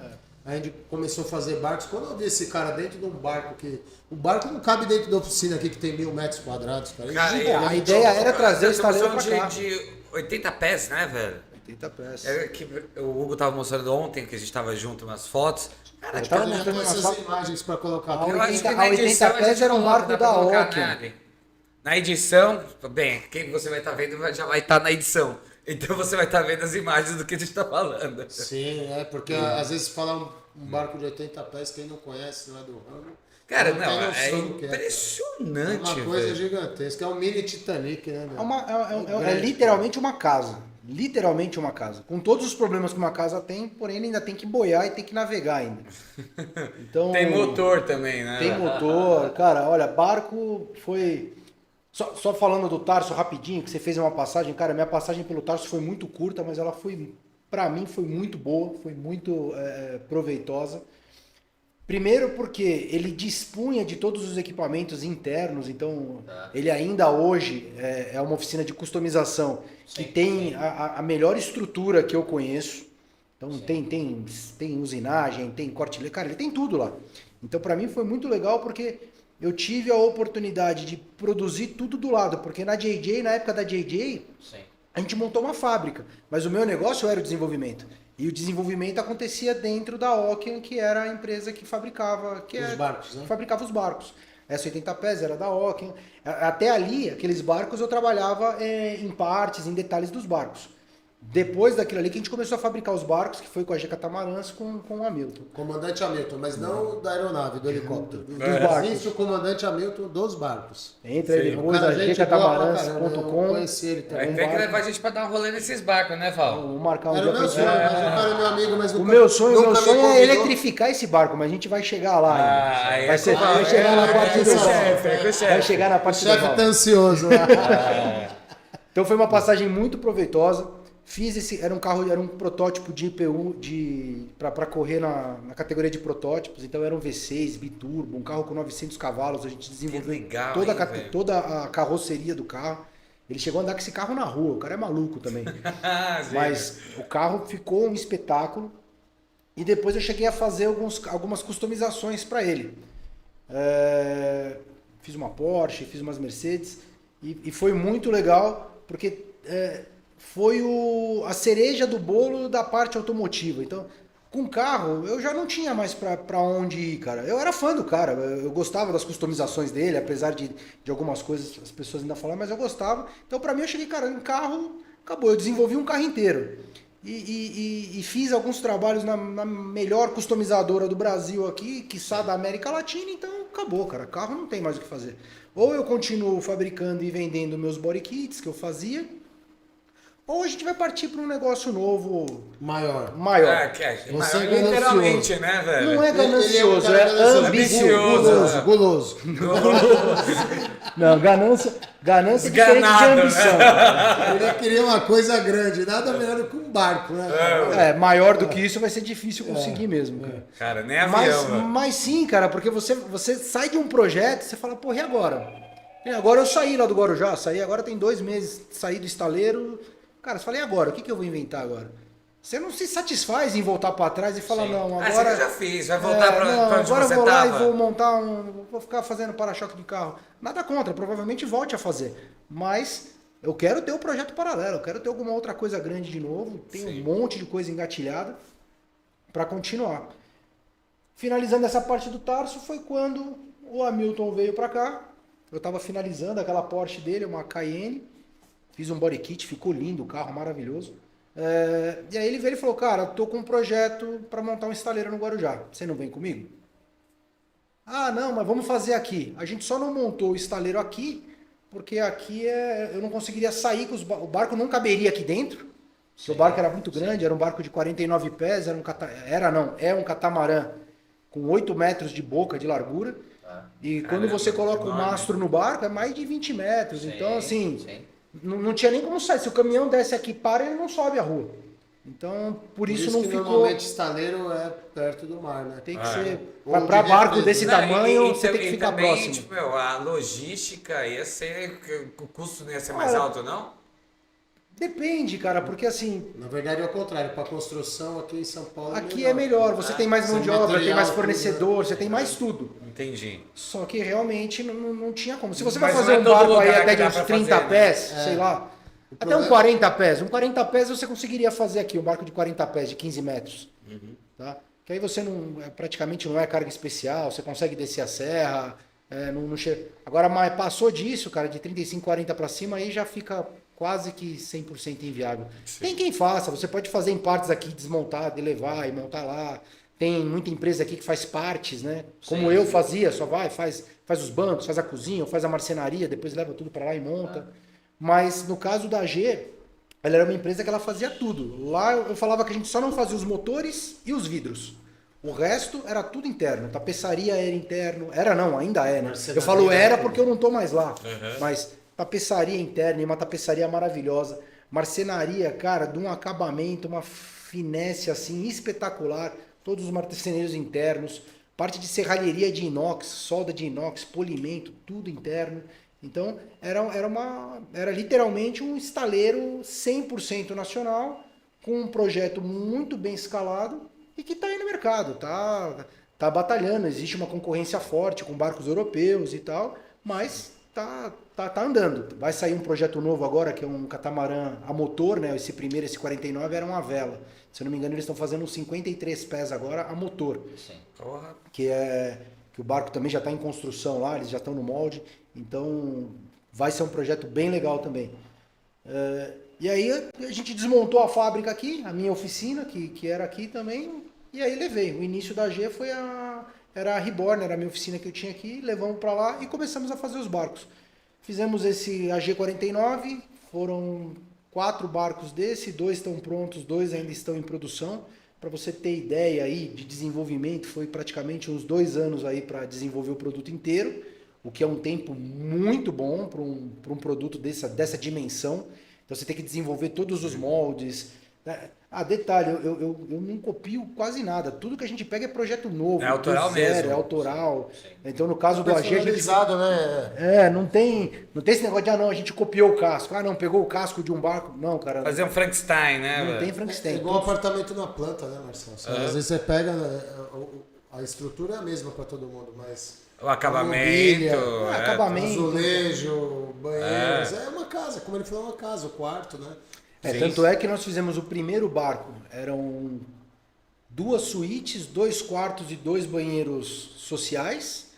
A gente começou a fazer barcos. Quando eu vi esse cara dentro de um barco que... O barco não cabe dentro da oficina aqui que tem 1000 metros quadrados, cara. Cara, Isso e a ideia era trazer o estaleiro pra cá. de 80 pés, né, velho? 80 peças. É que o Hugo tava mostrando ontem, que a gente tava junto umas fotos. Cara, Eu tava Eu mostrando com uma essas foto. imagens para colocar Ah, aqui. eu acho que a na 80 edição a pés gente era um coloca, barco dá pra da colocar, Occhio. né, ali. Na edição, bem, quem você vai estar vendo já vai estar na edição. Então você vai estar vendo as imagens do que a gente tá falando. Sim, porque às vezes falar um barco de 80 pés, quem não conhece, não é do ramo. Cara, tem não, é noção do que é impressionante, uma coisa velho. gigantesca. É um mini Titanic, né? meu? É literalmente uma casa. Literalmente uma casa. Com todos os problemas que uma casa tem, porém ele ainda tem que boiar e tem que navegar ainda. Então, Tem motor também, né? Tem motor. Cara, olha, barco foi... Só falando do Tarso rapidinho, que você fez uma passagem. Cara, minha passagem pelo Tarso foi muito curta, mas ela foi, pra mim, foi muito boa, foi muito proveitosa. Primeiro porque ele dispunha de todos os equipamentos internos, então ele ainda hoje é uma oficina de customização que tem a melhor estrutura que eu conheço. Então tem usinagem, tem corte, cara, ele tem tudo lá. Então para mim foi muito legal porque eu tive a oportunidade de produzir tudo do lado, porque na época da JJ, Sim. a gente montou uma fábrica, mas o meu negócio era o desenvolvimento. E o desenvolvimento acontecia dentro da Ocean, que era a empresa que fabricava, Os barcos, né? que fabricava os barcos. Essa 80 pés era da Ocean. Até ali, aqueles barcos, eu trabalhava em partes, em detalhes dos barcos. Depois daquilo ali que a gente começou a fabricar os barcos, que foi com a G Catamarãs com o Hamilton. Comandante Hamilton, mas não da aeronave, do helicóptero. Dos barcos. Existe o comandante Hamilton dos barcos. Entra aí Sim. depois, Cara, a gente boa pra caramba, eu gcatamarãs.com. conheci ele também. Aí tem que levar a gente pra dar um rolê nesses barcos, né, Val? Vamos marcar um Era dia o meu pra sonho, gente. mas o cara é meu amigo, mas O nunca- meu sonho nunca me é convidou. eletrificar esse barco, mas a gente vai chegar lá. ainda. Aí vai chegar na parte do Vai chegar na O parte do chefe tá ansioso lá. Então foi uma passagem muito proveitosa. Era um protótipo de IPU para correr na categoria de protótipos. Então era um V6 biturbo, um carro com 900 cavalos. A gente desenvolveu Que legal, toda, hein, velho? toda a carroceria do carro. Ele chegou a andar com esse carro na rua. O cara é maluco também. Mas o carro ficou um espetáculo. E depois eu cheguei a fazer algumas customizações para ele. Fiz uma Porsche, fiz umas Mercedes. E foi muito legal, porque foi a cereja do bolo da parte automotiva. Então, com o carro, eu já não tinha mais pra onde ir, cara. Eu era fã do cara, eu gostava das customizações dele, apesar de algumas coisas as pessoas ainda falam, mas eu gostava. Então, pra mim, eu cheguei, cara, em carro, acabou. Eu desenvolvi um carro inteiro. E fiz alguns trabalhos na melhor customizadora do Brasil aqui, quiçá da América Latina, então acabou, cara. Carro não tem mais o que fazer. Ou eu continuo fabricando e vendendo meus body kits que eu fazia, ou a gente vai partir para um negócio novo, Maior. maior. Você é literalmente, ganancioso. né, velho? Não é Ele é um ganancioso, cara é ganancioso. ambicioso. Guloso. Não, ganância é diferente de Ganado, ambição. Ele queria uma coisa grande, nada melhor do que um barco, né? Maior do que isso vai ser difícil conseguir mesmo, cara. Cara, nem avião, velho. Mas sim, cara, porque você sai de um projeto e você fala, porra, e agora? Agora eu saí lá do Guarujá, agora tem 2 meses, saí do estaleiro. Cara, você fala, e agora? O que eu vou inventar agora? Você não se satisfaz em voltar pra trás e falar, não, agora... Isso aqui eu já fiz, vai voltar pra onde agora você eu vou lá tava. e vou montar vou ficar fazendo para-choque de carro. Nada contra, provavelmente volte a fazer. Mas eu quero ter um projeto paralelo, eu quero ter alguma outra coisa grande de novo. Tem um monte de coisa engatilhada para continuar. Finalizando essa parte do Tarso foi quando o Hamilton veio para cá. Eu estava finalizando aquela Porsche dele, uma Cayenne. Fiz um body kit, ficou lindo o carro, maravilhoso. E aí ele veio e falou, cara, tô com um projeto para montar um estaleiro no Guarujá. Você não vem comigo? Ah, não, mas vamos fazer aqui. A gente só não montou o estaleiro aqui, porque aqui eu não conseguiria sair, o barco não caberia aqui dentro. Porque o barco era muito grande, era um barco de 49 pés, é um catamarã com 8 metros de boca de largura. E quando você coloca o mastro no barco, é mais de 20 metros. Então, assim, não tinha nem como sair. Se o caminhão desce aqui para, ele não sobe a rua. Então, por isso não que ficou... normalmente estaleiro é perto do mar, né? Tem que ser... Ou Para de barco represa. desse Não, tamanho, e você tem que ficar também, próximo. Tipo, a logística ia ser... O custo não ia ser mais Olha, alto, não? Depende, cara, porque assim... Na verdade é o contrário, para construção aqui em São Paulo Aqui é melhor, você tem mais mão de Sem obra, tem material, mais tudo, fornecedor, você tem mais tudo. Entendi. Só que realmente não tinha como. Se você Mas vai não fazer é um todo barco aí lugar até que de dá uns pra 30 fazer, né? pés, sei lá, até problema- um 40 pés. Um 40 pés você conseguiria fazer aqui, um barco de 40 pés, de 15 metros. Tá? Que aí você praticamente não é carga especial, você consegue descer a serra, não chega. Agora, mas passou disso, cara, de 35, 40 para cima, aí já fica quase que 100% inviável. Tem quem faça, você pode fazer em partes aqui, desmontar, de levar e montar lá. Tem muita empresa aqui que faz partes, né? Como eu fazia, só faz os bancos, faz a cozinha, faz a marcenaria, depois leva tudo para lá e monta. Mas no caso da G, ela era uma empresa que ela fazia tudo. Lá eu falava que a gente só não fazia os motores e os vidros. O resto era tudo interno. Tapeçaria era interno. Era não, ainda é, né? Eu falo era porque eu não tô mais lá. Mas tapeçaria interna e uma tapeçaria maravilhosa. Marcenaria, cara, de um acabamento, uma finesse assim espetacular. Todos os marceneiros internos. Parte de serralheria de inox, solda de inox, polimento, tudo interno. Então, era literalmente um estaleiro 100% nacional, com um projeto muito bem escalado e que está aí no mercado. Tá tá batalhando, existe uma concorrência forte com barcos europeus e tal, mas tá andando. Vai sair um projeto novo agora, que é um catamarã a motor, né? Esse 49 era uma vela. Se eu não me engano, eles estão fazendo uns 53 pés agora a motor. Sim. Porra. Que o barco também já está em construção lá, eles já estão no molde. Então vai ser um projeto bem legal também. E aí a gente desmontou a fábrica aqui, a minha oficina, que era aqui também, e aí levei. O início da AG era a Reborn, era a minha oficina que eu tinha aqui, levamos para lá e começamos a fazer os barcos. Fizemos esse AG49, foram 4 barcos desse, 2 estão prontos, 2 ainda estão em produção. Para você ter ideia aí de desenvolvimento, foi praticamente uns 2 anos aí para desenvolver o produto inteiro, o que é um tempo muito bom para um produto dessa dimensão. Então você tem que desenvolver todos os moldes. Detalhe, eu não copio quase nada. Tudo que a gente pega é projeto novo. É autoral do zero, mesmo. É autoral. Então no caso do AG, a gente... Personalizado, né? não tem esse negócio de, a gente copiou o casco. Não, pegou o casco de um barco. Não, cara. Fazer um Frankenstein, né? Não velho? tem É Frankenstein. igual apartamento na planta, né, Marcelo? Às vezes você pega, a estrutura é a mesma para todo mundo, mas... O acabamento. mobília, acabamento. azulejo, banheiros. É uma casa, como ele falou, uma casa, o quarto, né? Sim. Tanto é que nós fizemos o primeiro barco. Eram 2 suítes, 2 quartos e 2 banheiros sociais.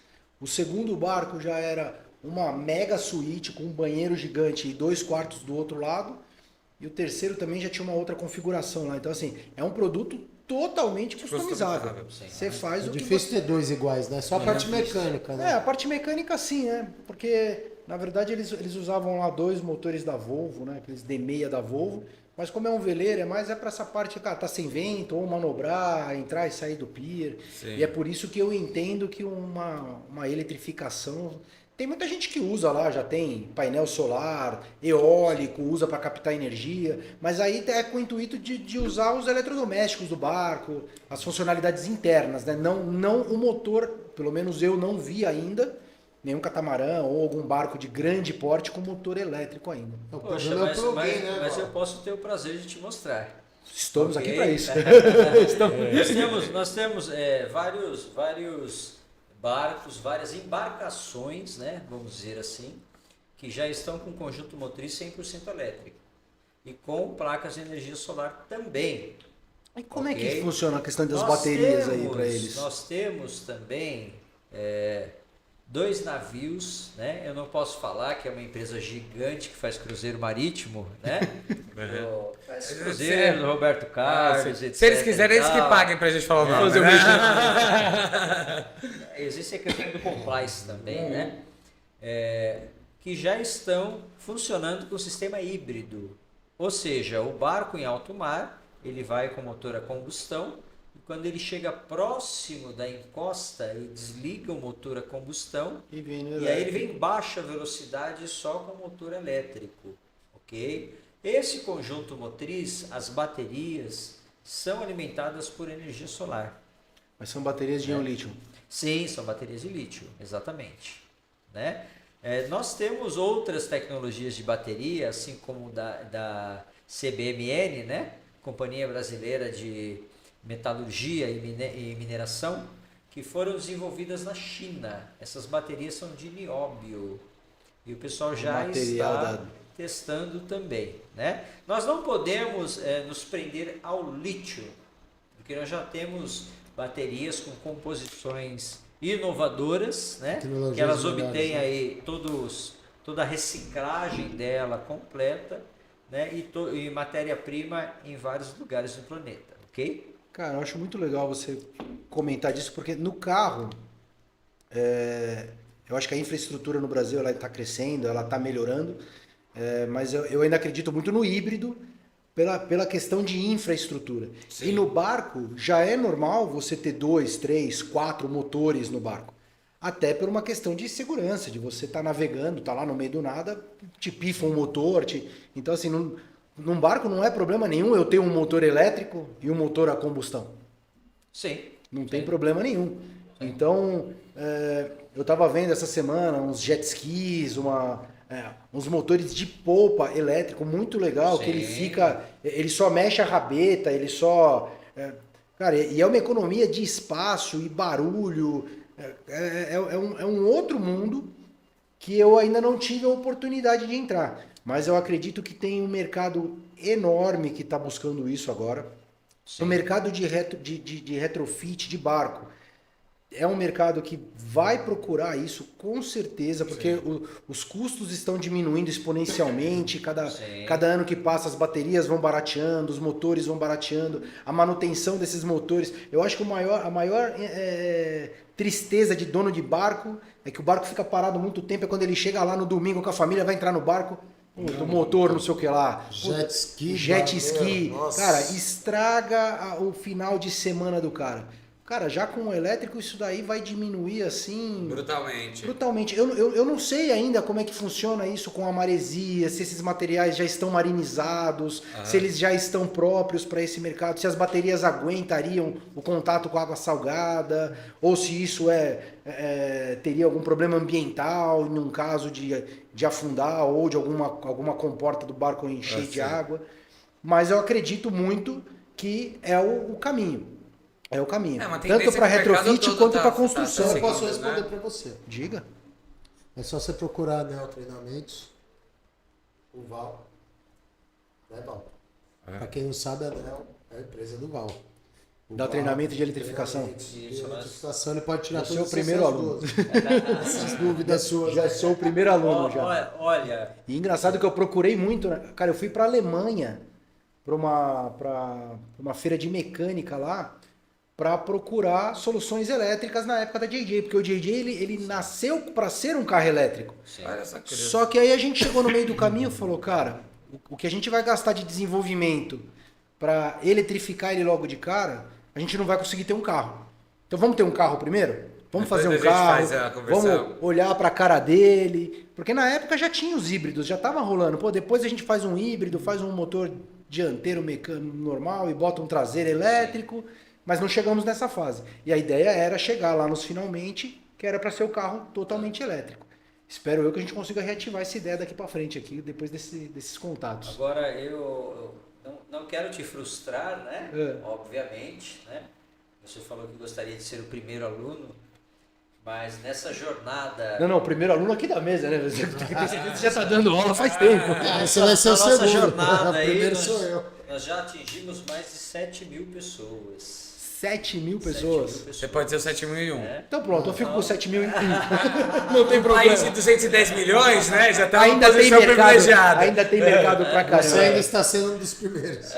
O segundo barco já era uma mega suíte com um banheiro gigante e 2 quartos do outro lado. E o terceiro também já tinha uma outra configuração lá. Então, assim, é um produto totalmente customizável. Você faz É o que difícil ter 2 iguais, né? Só a parte mecânica, né? a parte mecânica sim, né? Porque, na verdade, eles usavam lá 2 motores da Volvo, né? Aqueles D6 da Volvo. Mas como é um veleiro, mais é para essa parte, tá sem vento, ou manobrar, entrar e sair do pier. Sim. E é por isso que eu entendo que uma eletrificação... Tem muita gente que usa lá, já tem painel solar, eólico, usa para captar energia, mas aí é com o intuito de usar os eletrodomésticos do barco, as funcionalidades internas, né? Não o motor, pelo menos eu não vi ainda, nenhum catamarã ou algum barco de grande porte com motor elétrico ainda. O Poxa, problema é o plugin, né? mas eu Paulo? posso ter o prazer de te mostrar. Estamos Ok? aqui para isso. Nós temos vários barcos, várias embarcações, né, vamos dizer assim, que já estão com conjunto motriz 100% elétrico e com placas de energia solar também. E como é Ok? que funciona a questão das Nós baterias aí temos- para eles? Nós temos também 2 navios, né? Eu não posso falar que é uma empresa gigante que faz cruzeiro marítimo, né? Faz cruzeiro do Roberto Carlos, etc. Se eles quiserem, e eles que tal. paguem pra gente falar o nome. Fazer o né? Existe a questão do compliance também, né? Que já estão funcionando com o sistema híbrido. Ou seja, o barco em alto mar, ele vai com motor a combustão, e quando ele chega próximo da encosta, ele desliga o motor a combustão, E vem no e aí ele vem em baixa velocidade só com motor elétrico, ok? Esse conjunto motriz, as baterias, são alimentadas por energia solar. Mas são baterias de íon lítio. Sim, são baterias de lítio, exatamente. Né? Nós temos outras tecnologias de bateria, assim como da CBMN, né? Companhia Brasileira de Metalurgia e Mineração, que foram desenvolvidas na China. Essas baterias são de nióbio e o pessoal já está testando também. Né? Nós não podemos nos prender ao lítio, porque nós já temos baterias com composições inovadoras, né? Que elas obtêm aí toda a reciclagem dela completa, né? E matéria-prima em vários lugares do planeta, ok? Cara, eu acho muito legal você comentar disso, porque no carro, eu acho que a infraestrutura no Brasil ela está crescendo, ela está melhorando, mas eu ainda acredito muito no híbrido pela questão de infraestrutura. Sim. E no barco já é normal você ter 2, 3, 4 motores no barco. Até por uma questão de segurança, de você estar navegando, tá lá no meio do nada, te pifa um motor. Então, assim, num barco não é problema nenhum eu ter um motor elétrico e um motor a combustão. Sim. Não tem problema nenhum. Então, eu estava vendo essa semana uns jet skis, uns motores de polpa elétrico muito legal, Sim. que ele só mexe a rabeta, ele só... Cara, e é uma economia de espaço e barulho. É um outro mundo que eu ainda não tive a oportunidade de entrar. Mas eu acredito que tem um mercado enorme que está buscando isso agora. O mercado de retrofit de barco é um mercado que vai procurar isso com certeza, porque os custos estão diminuindo exponencialmente. Cada ano que passa as baterias vão barateando, os motores vão barateando, a manutenção desses motores. Eu acho que a maior tristeza de dono de barco é que o barco fica parado muito tempo, é quando ele chega lá no domingo com a família, vai entrar no barco, o motor, não sei o que lá. Jet ski. Cara, estraga o final de semana do cara. Cara, já com o elétrico isso daí vai diminuir assim... Brutalmente. Eu não sei ainda como é que funciona isso com a maresia, se esses materiais já estão marinizados, se eles já estão próprios para esse mercado, se as baterias aguentariam o contato com a água salgada, ou se isso teria algum problema ambiental, em um caso de afundar ou de alguma comporta do barco encher de água. Mas eu acredito muito que é o caminho. É o caminho. Tanto para retrofit quanto para construção. Eu posso responder para você. Diga. É só você procurar Neo Treinamentos, o Val. Né, Val? Para quem não sabe, a Neo é a empresa do Val. Dá treinamento de eletrificação. Eletrificação, ele pode tirar todas as primeiro aluno. Essas dúvidas suas. Já sou o primeiro aluno. Olha. E engraçado que eu procurei muito. Cara, eu fui para a Alemanha para uma feira de mecânica lá, para procurar soluções elétricas na época da JJ, porque o JJ ele nasceu para ser um carro elétrico. Só que aí a gente chegou no meio do caminho e falou, cara, o que a gente vai gastar de desenvolvimento para eletrificar ele logo de cara, a gente não vai conseguir ter um carro. Então vamos ter um carro primeiro? Vamos fazer um carro, vamos olhar para a cara dele, porque na época já tinha os híbridos, já estava rolando. Pô, depois a gente faz um híbrido, faz um motor dianteiro mecânico normal e bota um traseiro elétrico. Mas não chegamos nessa fase. E a ideia era chegar lá nos finalmente, que era para ser o carro totalmente elétrico. Espero eu que a gente consiga reativar essa ideia daqui para frente aqui, depois desses contatos. Agora, eu não quero te frustrar, né? Obviamente, né? Você falou que gostaria de ser o primeiro aluno, mas nessa jornada... Não, o primeiro aluno aqui da mesa, né? Você já está dando aula faz tempo. Esse vai ser o segundo. Jornada O primeiro sou eu. Nós já atingimos mais de 7 mil pessoas. 7 mil pessoas? Você pode ser o 7.001. Então pronto, eu fico com 7.001. Não tem problema. País de 210 milhões, né? Já tá ainda tem mercado, ainda tem mercado pra caramba. Você ainda está sendo um dos primeiros.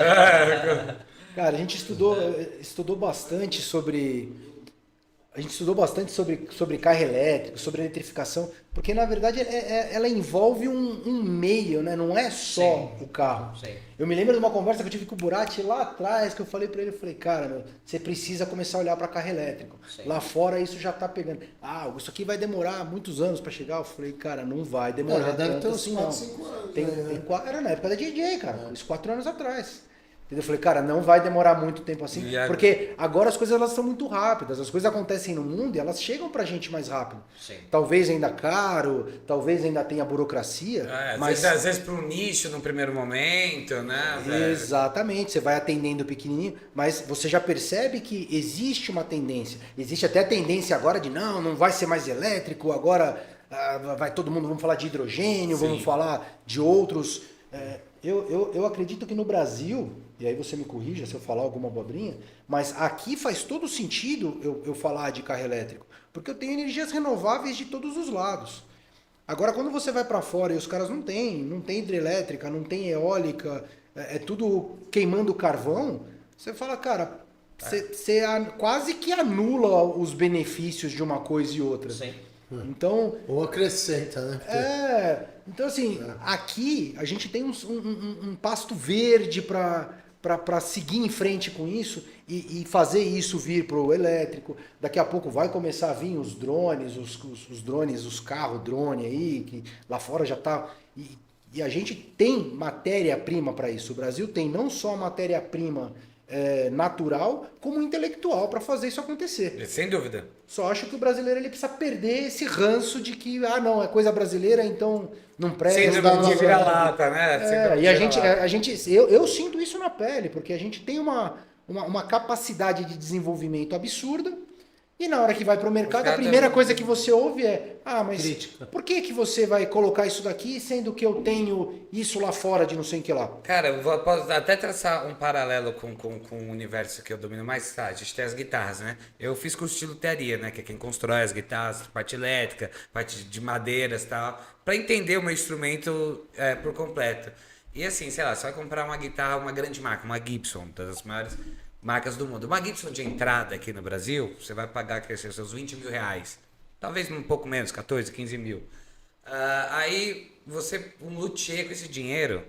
Cara, a gente estudou bastante sobre... sobre carro elétrico, sobre eletrificação, porque na verdade ela envolve um meio, né? Não é só o carro. Sim. Eu me lembro de uma conversa que eu tive com o Burati lá atrás, que eu falei para ele, cara, você precisa começar a olhar para carro elétrico. Sim. Lá fora isso já tá pegando. Isso aqui vai demorar muitos anos para chegar. Eu falei, cara, não vai demorar deve tanto ter uns assim, 4, não. 5 anos. Era na época da DJ, cara, uns 4 anos atrás. Eu falei, cara, não vai demorar muito tempo assim, porque agora as coisas elas são muito rápidas, as coisas acontecem no mundo e elas chegam pra gente mais rápido. Sim. Talvez ainda caro, talvez ainda tenha burocracia, mas... Às vezes para um nicho no primeiro momento, né? Exatamente, você vai atendendo pequenininho, mas você já percebe que existe uma tendência. Existe até a tendência agora de não vai ser mais elétrico, agora vai todo mundo, vamos falar de hidrogênio, Sim. vamos falar de outros... Eu acredito que no Brasil, e aí você me corrija se eu falar alguma abobrinha, mas aqui faz todo sentido eu falar de carro elétrico, porque eu tenho energias renováveis de todos os lados. Agora, quando você vai para fora e os caras não tem hidrelétrica, não tem eólica, é tudo queimando carvão, você fala, cara, você quase que anula os benefícios de uma coisa e outra. Sim. Então, ou acrescenta, né? Então assim, aqui a gente tem um pasto verde para seguir em frente com isso e fazer isso vir para o elétrico. Daqui a pouco vai começar a vir os drones, os drones, os carros drone aí, que lá fora já tá... E a gente tem matéria-prima para isso. O Brasil tem não só matéria-prima natural, como intelectual para fazer isso acontecer. Sem dúvida. Só acho que o brasileiro ele precisa perder esse ranço de que, não, é coisa brasileira, então não presta. Sem dúvida de vira-lata, né? E eu sinto isso na pele, porque a gente tem uma uma capacidade de desenvolvimento absurda. E na hora que vai para o mercado, a cara primeira tá- coisa que você ouve é: ah, mas Crítica. por que você vai colocar isso daqui, sendo que eu tenho isso lá fora de não sei o que lá? Cara, posso até traçar um paralelo com o universo que eu domino mais. Tá, a gente tem as guitarras, né? Eu fiz curso de luteria, né? Que é quem constrói as guitarras, parte elétrica, parte de madeiras e tal, pra entender o meu instrumento por completo. E assim, sei lá, você vai comprar uma guitarra, uma grande marca, uma Gibson, das maiores marcas do mundo. Uma Gibson de entrada aqui no Brasil, você vai pagar que seus 20 mil reais. Talvez um pouco menos, 14, 15 mil. Aí você, um luthier com esse dinheiro,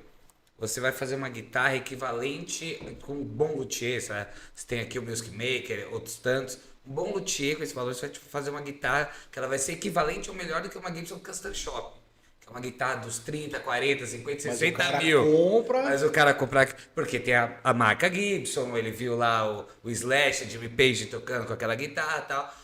você vai fazer uma guitarra equivalente com um bom luthier, sabe? Você tem aqui o Music Maker, outros tantos. Um bom luthier com esse valor, você vai fazer uma guitarra que ela vai ser equivalente ou melhor do que uma Gibson Custom Shop. Que é uma guitarra dos 30, 40, 50, 60 mil. Mas o cara compra. Porque tem a marca Gibson, ele viu lá o Slash, Jimmy Page tocando com aquela guitarra e tal.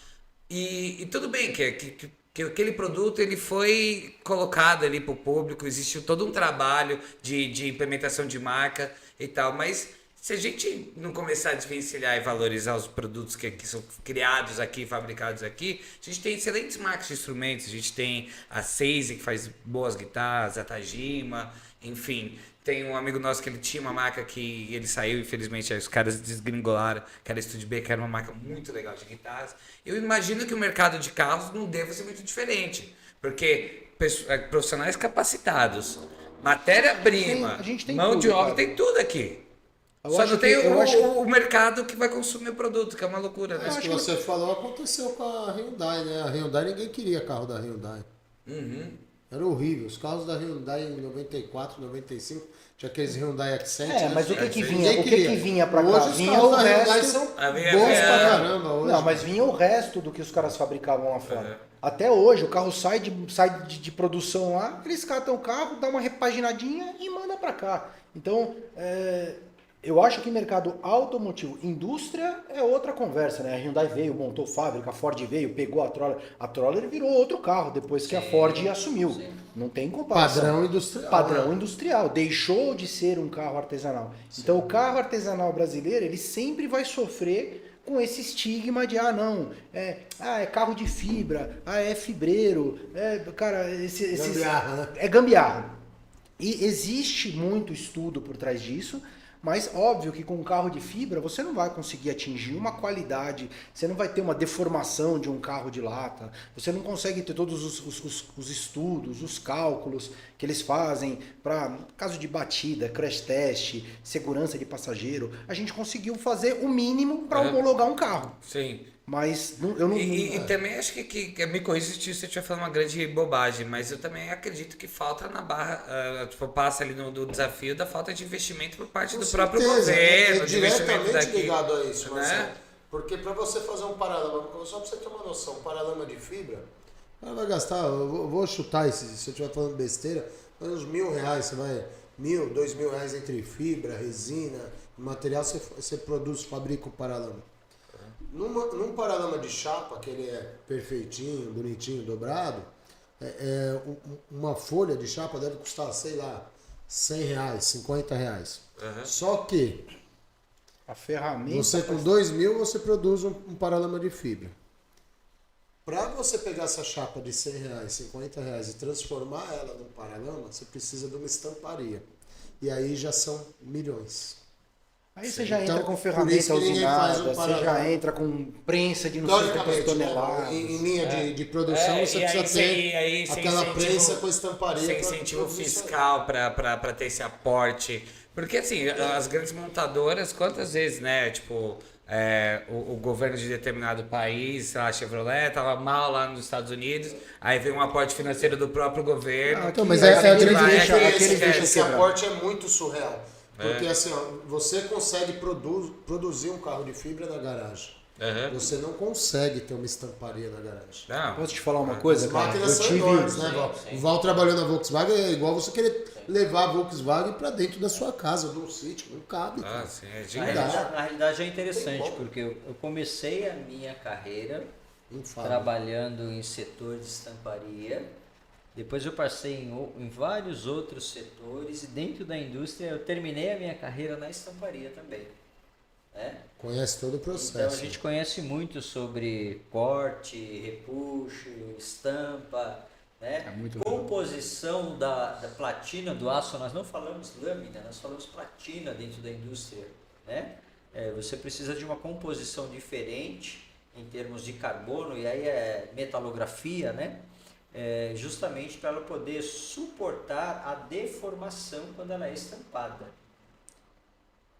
E tudo bem que aquele produto ele foi colocado ali para o público, existiu todo um trabalho de implementação de marca e tal, mas se a gente não começar a desvencilhar e valorizar os produtos que são criados aqui, fabricados aqui, a gente tem excelentes marcas de instrumentos, a gente tem a Seise, que faz boas guitarras, a Tajima, enfim. Tem um amigo nosso que ele tinha uma marca que ele saiu, infelizmente, aí os caras desgringolaram, que era Studio B, que era uma marca muito legal de guitarras. Eu imagino que o mercado de carros não deva ser muito diferente, porque profissionais capacitados, matéria-prima, A gente tem mão tudo, de obra, cara. tem tudo aqui. Eu Só acho não tem que- eu acho que- o mercado que vai consumir o produto, que é uma loucura, né? Acho que você falou, aconteceu com a Hyundai, né? A Hyundai, ninguém queria carro da Hyundai. Era horrível. Os carros da Hyundai em 94, 95, tinha aqueles Hyundai Accent. É, né? mas o que que Ninguém vinha? O que queria. que vinha pra cá? Hoje os Vinha carros o da Hyundai resto. são Ah, vinha- bons vinha- pra caramba hoje. Não, mas vinha o resto do que os caras fabricavam lá fora. Até hoje, o carro sai de produção lá, eles catam o carro, dá uma repaginadinha e manda pra cá. Então, eu acho que mercado automotivo, indústria é outra conversa, né? A Hyundai veio, montou fábrica, a Ford veio, pegou a Troller. A Troller virou outro carro depois que a Ford assumiu. Não tem comparação. Padrão industrial. Padrão né? industrial, deixou de ser um carro artesanal. Então o carro artesanal brasileiro, ele sempre vai sofrer com esse estigma de é carro de fibra, é fibreiro, Gambiarra, né? é gambiarra. E existe muito estudo por trás disso. Mas óbvio que com um carro de fibra você não vai conseguir atingir uma qualidade, você não vai ter uma deformação de um carro de lata, você não consegue ter todos os estudos, os cálculos que eles fazem para caso de batida, crash test, segurança de passageiro. A gente conseguiu fazer o mínimo para homologar um carro. Sim. Mas eu não. E também acho que me corrija se eu estiver falando uma grande bobagem, mas eu também acredito que falta na barra, passa ali no desafio da falta de investimento por parte do próprio governo, de investimento diretamente daqui. ligado a isso, né? Marcelo. Porque para você fazer um paralama, só para você ter uma noção, um paralama de fibra, ela vai gastar, eu vou chutar se eu estiver falando besteira, uns R$1.000, você vai, R$1.000, R$2.000 entre fibra, resina, material, você produz, fabrica o paralama. Num paralama de chapa, que ele é perfeitinho, bonitinho, dobrado, uma folha de chapa deve custar, sei lá, R$100, R$50. Só que A ferramenta. você com 2.000 você produz um paralama de fibra. Para você pegar essa chapa de R$100, R$50 e transformar ela num paralama, você precisa de uma estamparia. E aí já são milhões. Aí você já Então, entra com por ferramenta isso que ninguém faz usinada, um você já paralama. entra com prensa de não sei quantas Teoricamente, toneladas. em linha de produção, É, você e aí precisa ter aí sem aquela incentivo- prensa com estamparia. Sem pra incentivo produzir isso aí. fiscal para ter esse aporte. Porque assim, as grandes montadoras, quantas vezes, né? Tipo, o governo de determinado país, sei lá, a Chevrolet, tava mal lá nos Estados Unidos, aí veio um aporte financeiro do próprio governo. Então, Mas Mas é aquele aquele deixa- aquele deixa esse quebrar. aporte é muito surreal. Porque assim, ó, você consegue produzir um carro de fibra na garagem. Você não consegue ter uma estamparia na garagem. Não. Posso te falar uma coisa, As cara? máquinas Eu são tive. enormes, né, Val? O Val trabalhou na Volkswagen, é igual você querer levar a Volkswagen para dentro da sua casa, de um sítio, não cabe. Ah, cara. sim, é Na gigante. realidade, na realidade é interessante, Tem como. porque eu comecei a minha carreira Não fala. trabalhando em setor de estamparia, depois eu passei em vários outros setores e dentro da indústria eu terminei a minha carreira na estamparia também. né? Conhece todo o processo. Então a gente conhece muito sobre corte, repuxo, estampa, né? É muito Composição da platina do aço. Nós não falamos lâmina, nós falamos platina dentro da indústria, né? Você precisa de uma composição diferente em termos de carbono, e aí é metalografia, né? Justamente para ela poder suportar a deformação quando ela é estampada.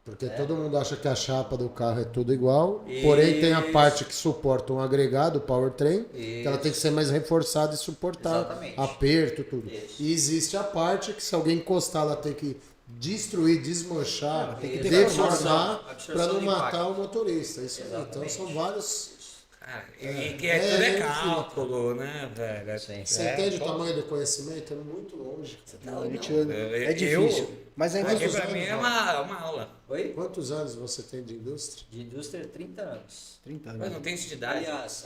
Porque todo mundo acha que a chapa do carro é tudo igual, porém tem a parte que suporta um agregado, o powertrain, que ela tem que ser mais reforçada e suportar Exatamente. aperto, tudo. Isso. E existe a parte que se alguém encostar, ela tem que destruir, desmanchar, tem que deformar absorção para não do matar impacto. o motorista. Isso aí. Então Exatamente. são vários... Cara, tudo é cálculo, né, velho? Sim. Você entende o tamanho do conhecimento? É muito longe. É difícil. Mas ainda Aqui Quantos pra mim anos, é uma aula. Oi? Quantos anos você tem de indústria? De indústria, 30 anos. 30 Mas anos. não tem isso de idade. Aliás,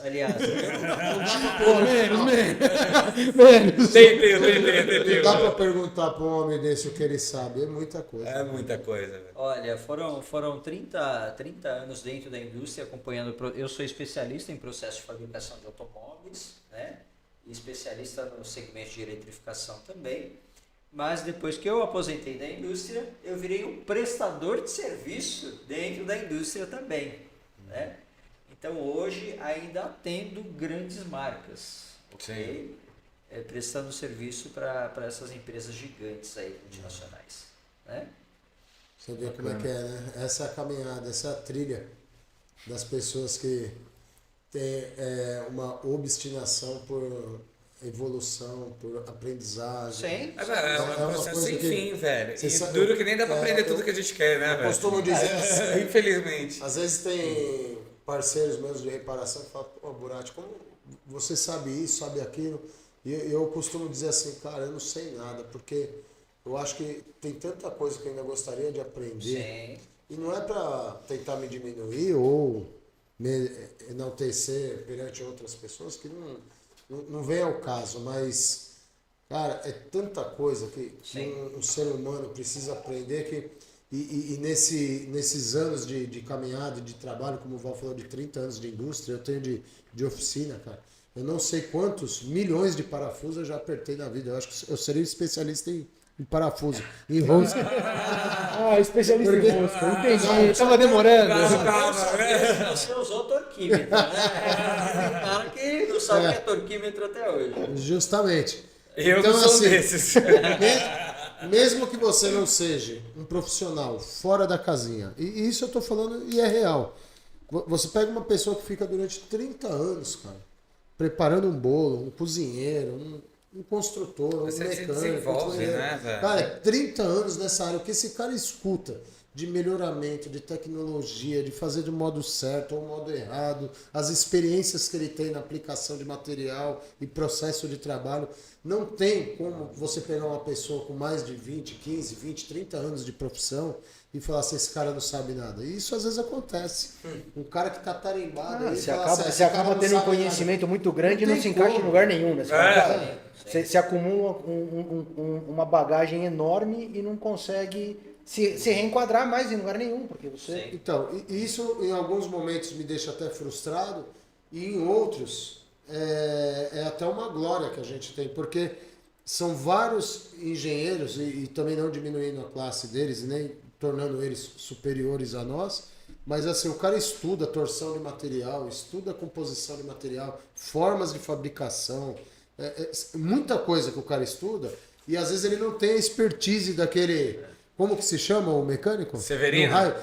Menos. Não dá para perguntar para um homem desse o que ele sabe. É muita coisa. É muita coisa, velho. olha, foram 30 anos dentro da indústria acompanhando. Eu sou especialista em processo de fabricação de automóveis, né? E especialista no segmento de eletrificação também. Mas depois que eu aposentei da indústria, eu virei um prestador de serviço dentro da indústria também, né? Então hoje ainda atendo grandes marcas, ok? Prestando serviço para essas empresas gigantes aí, multinacionais, né? Você vê como é que é, né? Essa é a caminhada, essa é a trilha das pessoas que têm uma obstinação por evolução, por aprendizagem. Sim. Mas é É um uma processo coisa sem que- fim, velho. Você E sabe- duro que nem dá pra aprender eu- tudo que a gente quer, né, Eu velho? costumo dizer assim, Infelizmente. às vezes tem parceiros meus de reparação que falam, pô, Burati, como você sabe isso, sabe aquilo? E eu costumo dizer assim, cara, eu não sei nada, porque eu acho que tem tanta coisa que eu ainda gostaria de aprender. Sim. E não é para tentar me diminuir ou me enaltecer perante outras pessoas, que não vem ao caso, mas, cara, é tanta coisa que um ser humano precisa aprender que, e nesses anos de caminhada, de trabalho, como o Val falou, de 30 anos de indústria, eu tenho de oficina, cara. Eu não sei quantos milhões de parafusos eu já apertei na vida. Eu acho que eu seria especialista em parafuso, em rosca. Ah, especialista em rosca. Entendi. Tava demorando. Você usou torquímetro, né? Tem cara que não sabe o que é torquímetro até hoje. Justamente. Eu Então, não sou assim, desses. Mesmo que você não seja um profissional fora da casinha, e isso eu tô falando e é real. Você pega uma pessoa que fica durante 30 anos, cara, preparando um bolo, um cozinheiro, um construtor, um Você se mecânico, desenvolve, engenheiro. né, velho? Cara, 30 anos nessa área. O que esse cara escuta de melhoramento, de tecnologia, de fazer do modo certo ou modo errado, as experiências que ele tem na aplicação de material e processo de trabalho, não tem como você pegar uma pessoa com mais de 20, 15, 20, 30 anos de profissão e falar assim, esse cara não sabe nada. E isso às vezes acontece. Um cara que tá tarimbado aí Você fala acaba, assim, você esse cara acaba não tendo um sabe nada. conhecimento muito grande e Não não se tem encaixa em como. lugar nenhum. Né? É. Você acumula uma bagagem enorme e não consegue se reenquadrar mais em lugar nenhum, porque você... Então, e isso em alguns momentos me deixa até frustrado e em outros é até uma glória que a gente tem, porque são vários engenheiros, e também não diminuindo a classe deles e nem tornando eles superiores a nós, mas assim, o cara estuda torção de material, estuda composição de material, formas de fabricação, muita coisa que o cara estuda, e às vezes ele não tem a expertise daquele... Como que se chama o mecânico? Severino. No raio.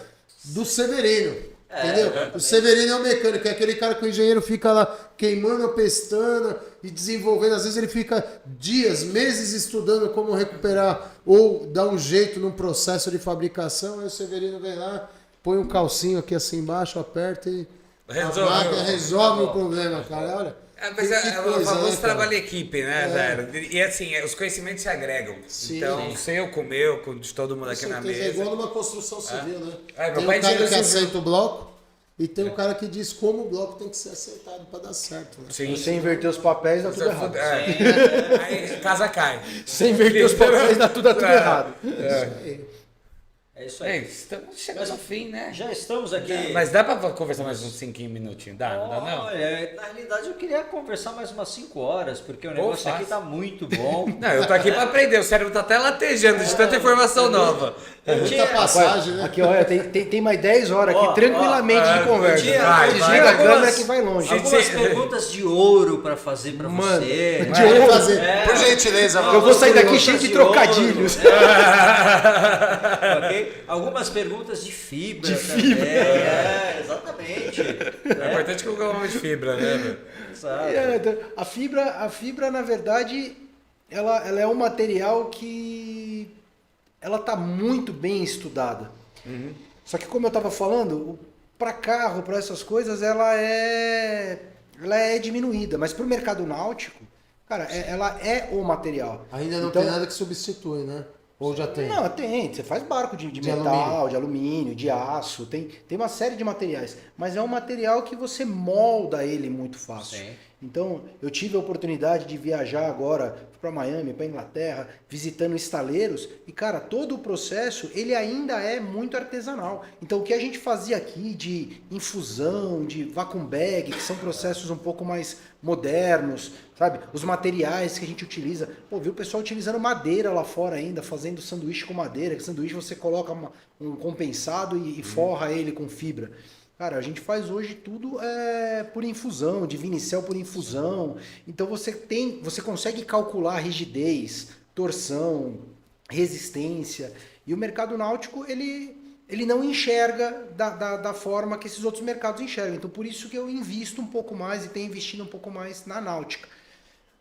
Do Severino. Entendeu? O Severino é o mecânico, é aquele cara que o engenheiro fica lá queimando a pestana e desenvolvendo. Às vezes ele fica dias, meses estudando como recuperar ou dar um jeito num processo de fabricação. Aí o Severino vem lá, põe um calcinho aqui assim embaixo, aperta e Resolve. a máquina resolve o problema, cara. Olha. Mas que é o coisa, famoso né, cara? trabalho em equipe, né, velho? E assim, os conhecimentos se agregam. Sim. Então, seu com o meu, com de todo mundo aqui Com na certeza, é mesa. igual numa construção civil, né? Meu Tem pai um cara que engenheiro civil. assenta o bloco e tem um cara que diz como o bloco tem que ser assentado para dar certo. Né? Sim. Se você inverter os papéis, dá tudo errado. Aí casa cai. Se inverter os papéis, dá tudo errado. É isso aí. Estamos chegando ao fim, né? Já estamos aqui. Mas dá pra conversar mais uns 5 minutinhos? Dá, não dá não? Olha, na realidade eu queria conversar mais umas 5 horas, porque o negócio aqui tá muito bom. Não, eu tô aqui pra aprender, o cérebro tá até latejando de tanta informação nova. Muita passagem, né? Aqui, olha, tem mais 10 horas aqui, tranquilamente de conversa. Desliga a câmera que vai longe. Algumas perguntas de ouro pra fazer pra você. De ouro fazer. Por gentileza, Eu vou sair daqui cheio Perguntas de de ouro. trocadilhos. Ok? Algumas perguntas de fibra também. Exatamente. É importante colocar o nome de fibra, né, meu? Exato. A fibra, na verdade, ela é um material que ela tá muito bem estudada. Só que, como eu estava falando, para carro, para essas coisas, ela é diminuída. Mas para o mercado náutico, cara, ela é o material. Ainda não tem nada que substitui, né? Ou já tem? Não, tem. Você faz barco de metal, de alumínio, de aço, tem uma série de materiais. Mas é um material que você molda ele muito fácil. Sim. Então, eu tive a oportunidade de viajar agora para Miami, para Inglaterra, visitando estaleiros. E, cara, todo o processo, ele ainda é muito artesanal. Então, o que a gente fazia aqui de infusão, de vacuum bag, que são processos um pouco mais modernos, sabe? Os materiais que a gente utiliza. Pô, viu o pessoal utilizando madeira lá fora ainda, fazendo sanduíche com madeira. Que sanduíche você coloca um compensado e forra ele com fibra. Cara, a gente faz hoje tudo por infusão, de vinicel por infusão. Então você consegue calcular rigidez, torção, resistência. E o mercado náutico, ele não enxerga da forma que esses outros mercados enxergam. Então por isso que eu invisto um pouco mais e tenho investido um pouco mais na náutica.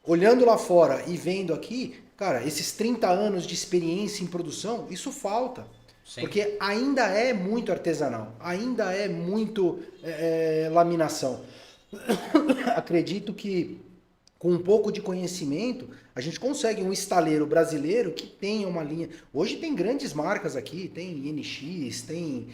Olhando lá fora e vendo aqui, cara, esses 30 anos de experiência em produção, isso falta. Sim. Porque ainda é muito artesanal, ainda é muito laminação. Acredito que com um pouco de conhecimento, a gente consegue um estaleiro brasileiro que tenha uma linha... Hoje tem grandes marcas aqui, tem INX, tem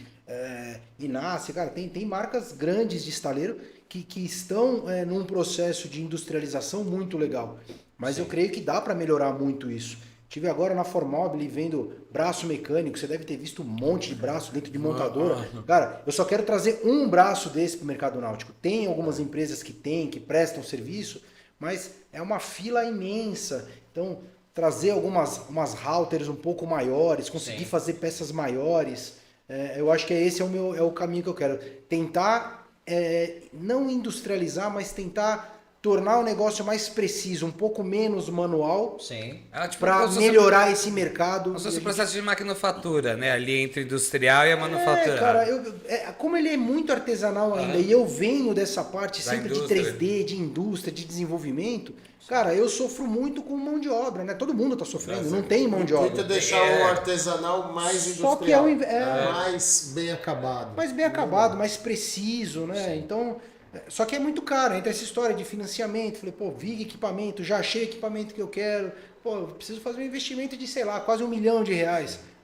Inácio, cara, tem marcas grandes de estaleiro que estão num processo de industrialização muito legal. Mas Sim. eu creio que dá para melhorar muito isso. Tive agora na Formobile vendo braço mecânico, você deve ter visto um monte de braço dentro de montadora. Cara, eu só quero trazer um braço desse para o mercado náutico. Tem algumas empresas que que prestam serviço, mas é uma fila imensa. Então, trazer umas routers um pouco maiores, conseguir Sim. fazer peças maiores, eu acho que esse é o caminho que eu quero. Tentar, não industrializar, mas tentar tornar o negócio mais preciso, um pouco menos manual, Sim. para melhorar esse mercado. Como se fosse o processo de maquinofatura, né? Ali entre o industrial e a manufatura. Cara, como ele é muito artesanal ainda, e eu venho dessa parte Da sempre indústria. de 3D, de indústria, de desenvolvimento, cara, eu sofro muito com mão de obra, né? Todo mundo tá sofrendo, não tem mão de Tenta obra. deixar o artesanal mais Só que é industrial, mais bem acabado. mais bem acabado, mais preciso, né? Então, só que é muito caro. Entra essa história de financiamento. Falei, pô, vi equipamento, já achei equipamento que eu quero. Pô, eu preciso fazer um investimento de, sei lá, quase R$1 milhão.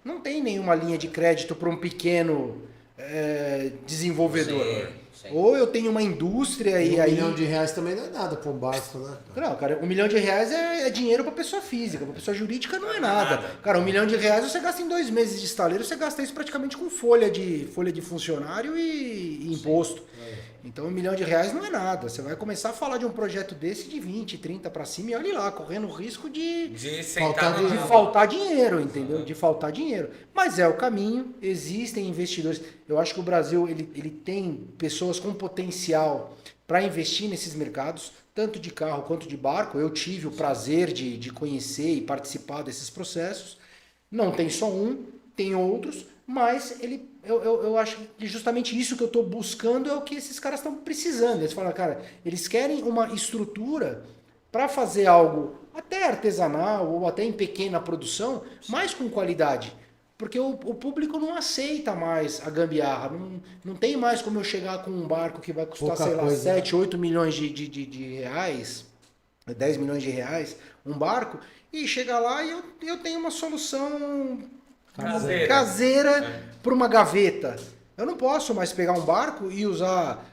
Não tem nenhuma linha de crédito para um pequeno desenvolvedor. Sim, sim. Ou eu tenho uma indústria e R$1 aí... milhão também não é nada para um barco, né? Não, cara, R$1 milhão é dinheiro para pessoa física, para pessoa jurídica não é nada. Cara, R$1 milhão você gasta em 2 meses de estaleiro, você gasta isso praticamente com folha de funcionário e imposto. Então R$1 milhão não é nada. Você vai começar a falar de um projeto desse de 20, 30 para cima e olhe lá, correndo o risco de faltar dinheiro, entendeu? De faltar dinheiro. Mas é o caminho, existem investidores. Eu acho que o Brasil ele tem pessoas com potencial para investir nesses mercados, tanto de carro quanto de barco. Eu tive o prazer de conhecer e participar desses processos. Não tem só um, tem outros, mas eu acho que justamente isso que eu estou buscando é o que esses caras estão precisando. Eles falam, cara, eles querem uma estrutura para fazer algo até artesanal ou até em pequena produção, mas com qualidade. Porque o público não aceita mais a gambiarra. Não tem mais como eu chegar com um barco que vai custar, Pouca sei lá, coisa, 7, 8 milhões de reais, 10 milhões de reais, um barco, e chegar lá e eu tenho uma solução caseira para uma gaveta. Eu não posso mais pegar um barco e usar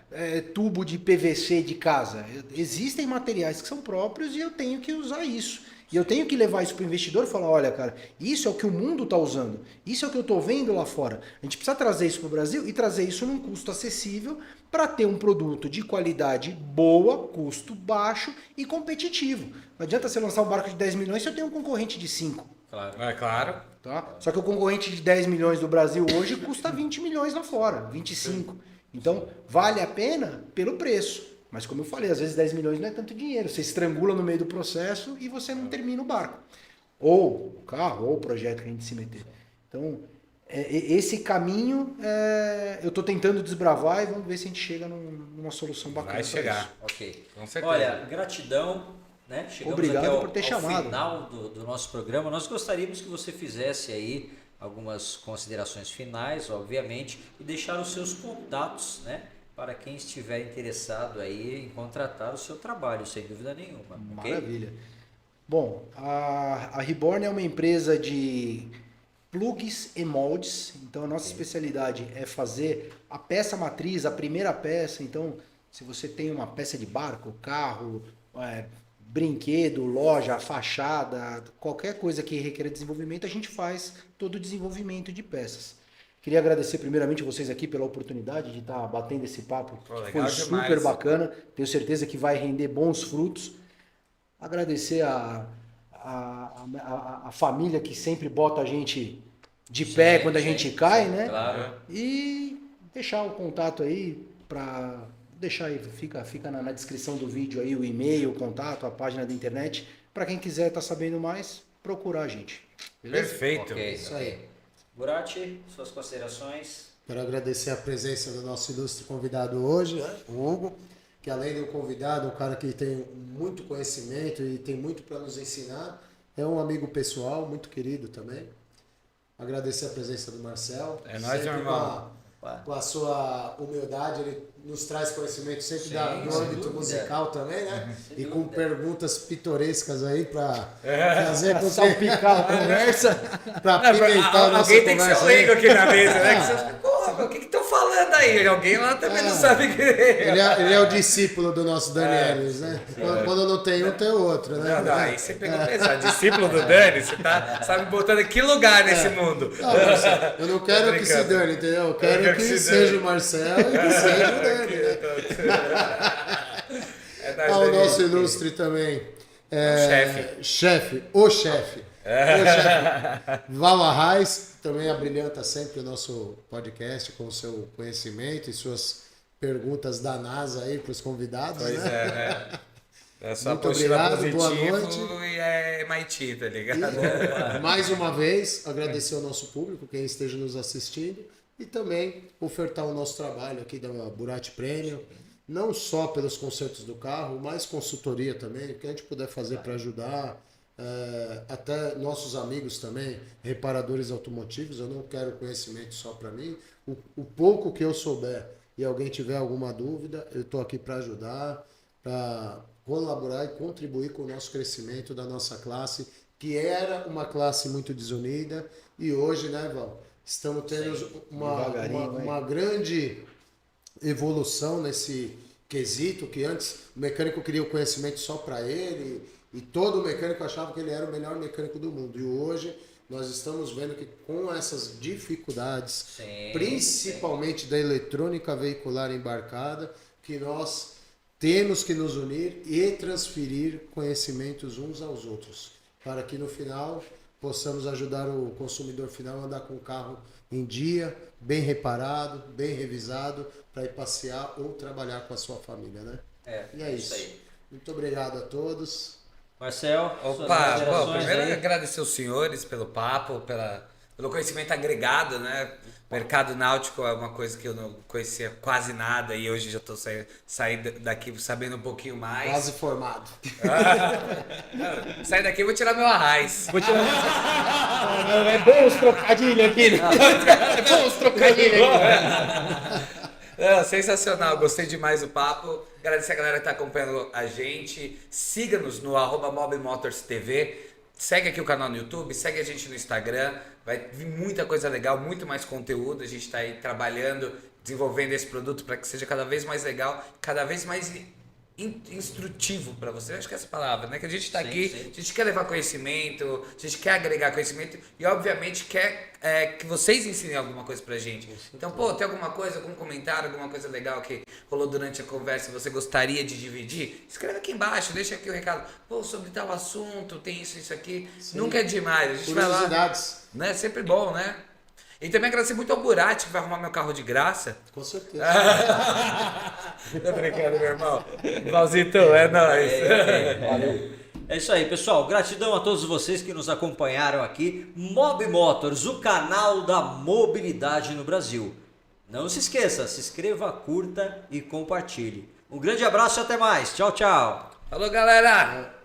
tubo de PVC de casa. Existem materiais que são próprios e eu tenho que usar isso. E eu tenho que levar isso para o investidor e falar, olha, cara, isso é o que o mundo está usando. Isso é o que eu estou vendo lá fora. A gente precisa trazer isso para o Brasil e trazer isso num custo acessível para ter um produto de qualidade boa, custo baixo e competitivo. Não adianta você lançar um barco de 10 milhões se eu tenho um concorrente de 5. Claro. É claro. Tá? Só que o concorrente de 10 milhões do Brasil hoje custa 20 milhões lá fora, 25. Então, vale a pena pelo preço. Mas como eu falei, às vezes 10 milhões não é tanto dinheiro. Você estrangula no meio do processo e você não termina o barco. Ou o carro, ou o projeto que a gente se meter. Então, esse caminho eu estou tentando desbravar e vamos ver se a gente chega numa solução bacana. Vai chegar. Ok. Com certeza. Olha, gratidão. Né? Chegamos Obrigado aqui por ter chamado. ao final do nosso programa. Nós gostaríamos que você fizesse aí algumas considerações finais, obviamente, e deixar os seus contatos, né? Para quem estiver interessado aí em contratar o seu trabalho, sem dúvida nenhuma. Maravilha. Okay? Bom, a Reborn é uma empresa de plugs e moldes. Então a nossa especialidade é fazer a peça matriz, a primeira peça. Então, se você tem uma peça de barco, carro, brinquedo, loja, fachada, qualquer coisa que requer desenvolvimento, a gente faz todo o desenvolvimento de peças. Queria agradecer primeiramente vocês aqui pela oportunidade de estar batendo esse papo. Foi super bacana. Tenho certeza que vai render bons frutos. Agradecer a família que sempre bota a gente de pé quando a gente cai, né? Claro. E deixar o contato aí para deixar aí, fica na descrição do vídeo aí o e-mail, o contato, a página da internet. Para quem quiser estar sabendo mais, procurar a gente. Beleza? Perfeito. Okay, isso aí. Burati, suas considerações? Quero agradecer a presença do nosso ilustre convidado hoje, né? O Hugo, que além de um convidado, um cara que tem muito conhecimento e tem muito para nos ensinar, é um amigo pessoal, muito querido também. Agradecer a presença do Marcel. É nóis, meu irmão. Com a sua humildade, ele nos traz conhecimento sempre do âmbito musical também, né? E com perguntas pitorescas aí para fazer com salpicar a conversa. Para pimentar a nossa alguém tem conversa. Que ser leigo aqui na mesa, né? Que você, porra, o que estão falando aí? Alguém lá também não sabe que... Ele é o discípulo do nosso Danielis, né? Quando não tem um, tem o outro, né? Não, aí você pegou pesado. Discípulo do Dani, você tá me botando em que lugar nesse mundo? Não, Marcelo, eu não quero que se dane, entendeu? Eu quero que seja o Marcelo e que seja o Dani, né? O nosso ilustre também. O chefe. Val Arraes também abrilhanta sempre o nosso podcast com o seu conhecimento e suas perguntas da NASA aí para os convidados. Pois né? né? É só muito obrigado, boa noite. E é MIT, tá ligado? E, mais uma vez, agradecer ao nosso público, quem esteja nos assistindo, e também ofertar o nosso trabalho aqui da Burati Premium, não só pelos consertos do carro, mas consultoria também, o que a gente puder fazer para ajudar, até nossos amigos também, reparadores automotivos. Eu não quero conhecimento só para mim, o pouco que eu souber e alguém tiver alguma dúvida, eu estou aqui para ajudar, para colaborar e contribuir com o nosso crescimento da nossa classe, que era uma classe muito desunida, e hoje, né, Val, estamos tendo uma grande evolução nesse quesito, que antes o mecânico queria o conhecimento só para ele, e todo mecânico achava que ele era o melhor mecânico do mundo. E hoje nós estamos vendo que com essas dificuldades, principalmente da eletrônica veicular embarcada, que nós temos que nos unir e transferir conhecimentos uns aos outros, para que no final possamos ajudar o consumidor final a andar com o carro em dia, bem reparado, bem revisado, para ir passear ou trabalhar com a sua família, né? E é isso. Aí. Muito obrigado a todos. Marcel, bom, primeiro agradecer os senhores pelo papo, pelo conhecimento agregado, né? Mercado náutico é uma coisa que eu não conhecia quase nada e hoje já estou saindo daqui sabendo um pouquinho mais. Quase formado. Sair daqui e vou tirar meu arraiz. É bom os trocadilhos aqui, né? É bom os trocadilhos aqui. Sensacional, gostei demais do papo. Agradecer a galera que está acompanhando a gente. Siga-nos no @mobimotorstv. Segue aqui o canal no YouTube, segue a gente no Instagram. Vai vir muita coisa legal, muito mais conteúdo. A gente está aí trabalhando desenvolvendo esse produto para que seja cada vez mais legal, cada vez mais instrutivo para você. Acho que é essa palavra, né? Que a gente está aqui, sim. a gente quer levar conhecimento, a gente quer agregar conhecimento e, obviamente, quer que vocês ensinem alguma coisa pra gente. Então, pô, tem alguma coisa, algum comentário, alguma coisa legal que rolou durante a conversa e você gostaria de dividir? Escreve aqui embaixo, deixa aqui o recado. Pô, sobre tal assunto, tem isso aqui. Sim. Nunca é demais. A gente vai lá. Curiosidades. Né? Sempre bom, né? E também agradecer muito ao Burati, que vai arrumar meu carro de graça. Com certeza. Tô brincando, meu irmão. Valzito, é nóis. Valeu. É isso aí, pessoal. Gratidão a todos vocês que nos acompanharam aqui. Mob Motors, o canal da mobilidade no Brasil. Não se esqueça, se inscreva, curta e compartilhe. Um grande abraço e até mais. Tchau, tchau. Falou, galera!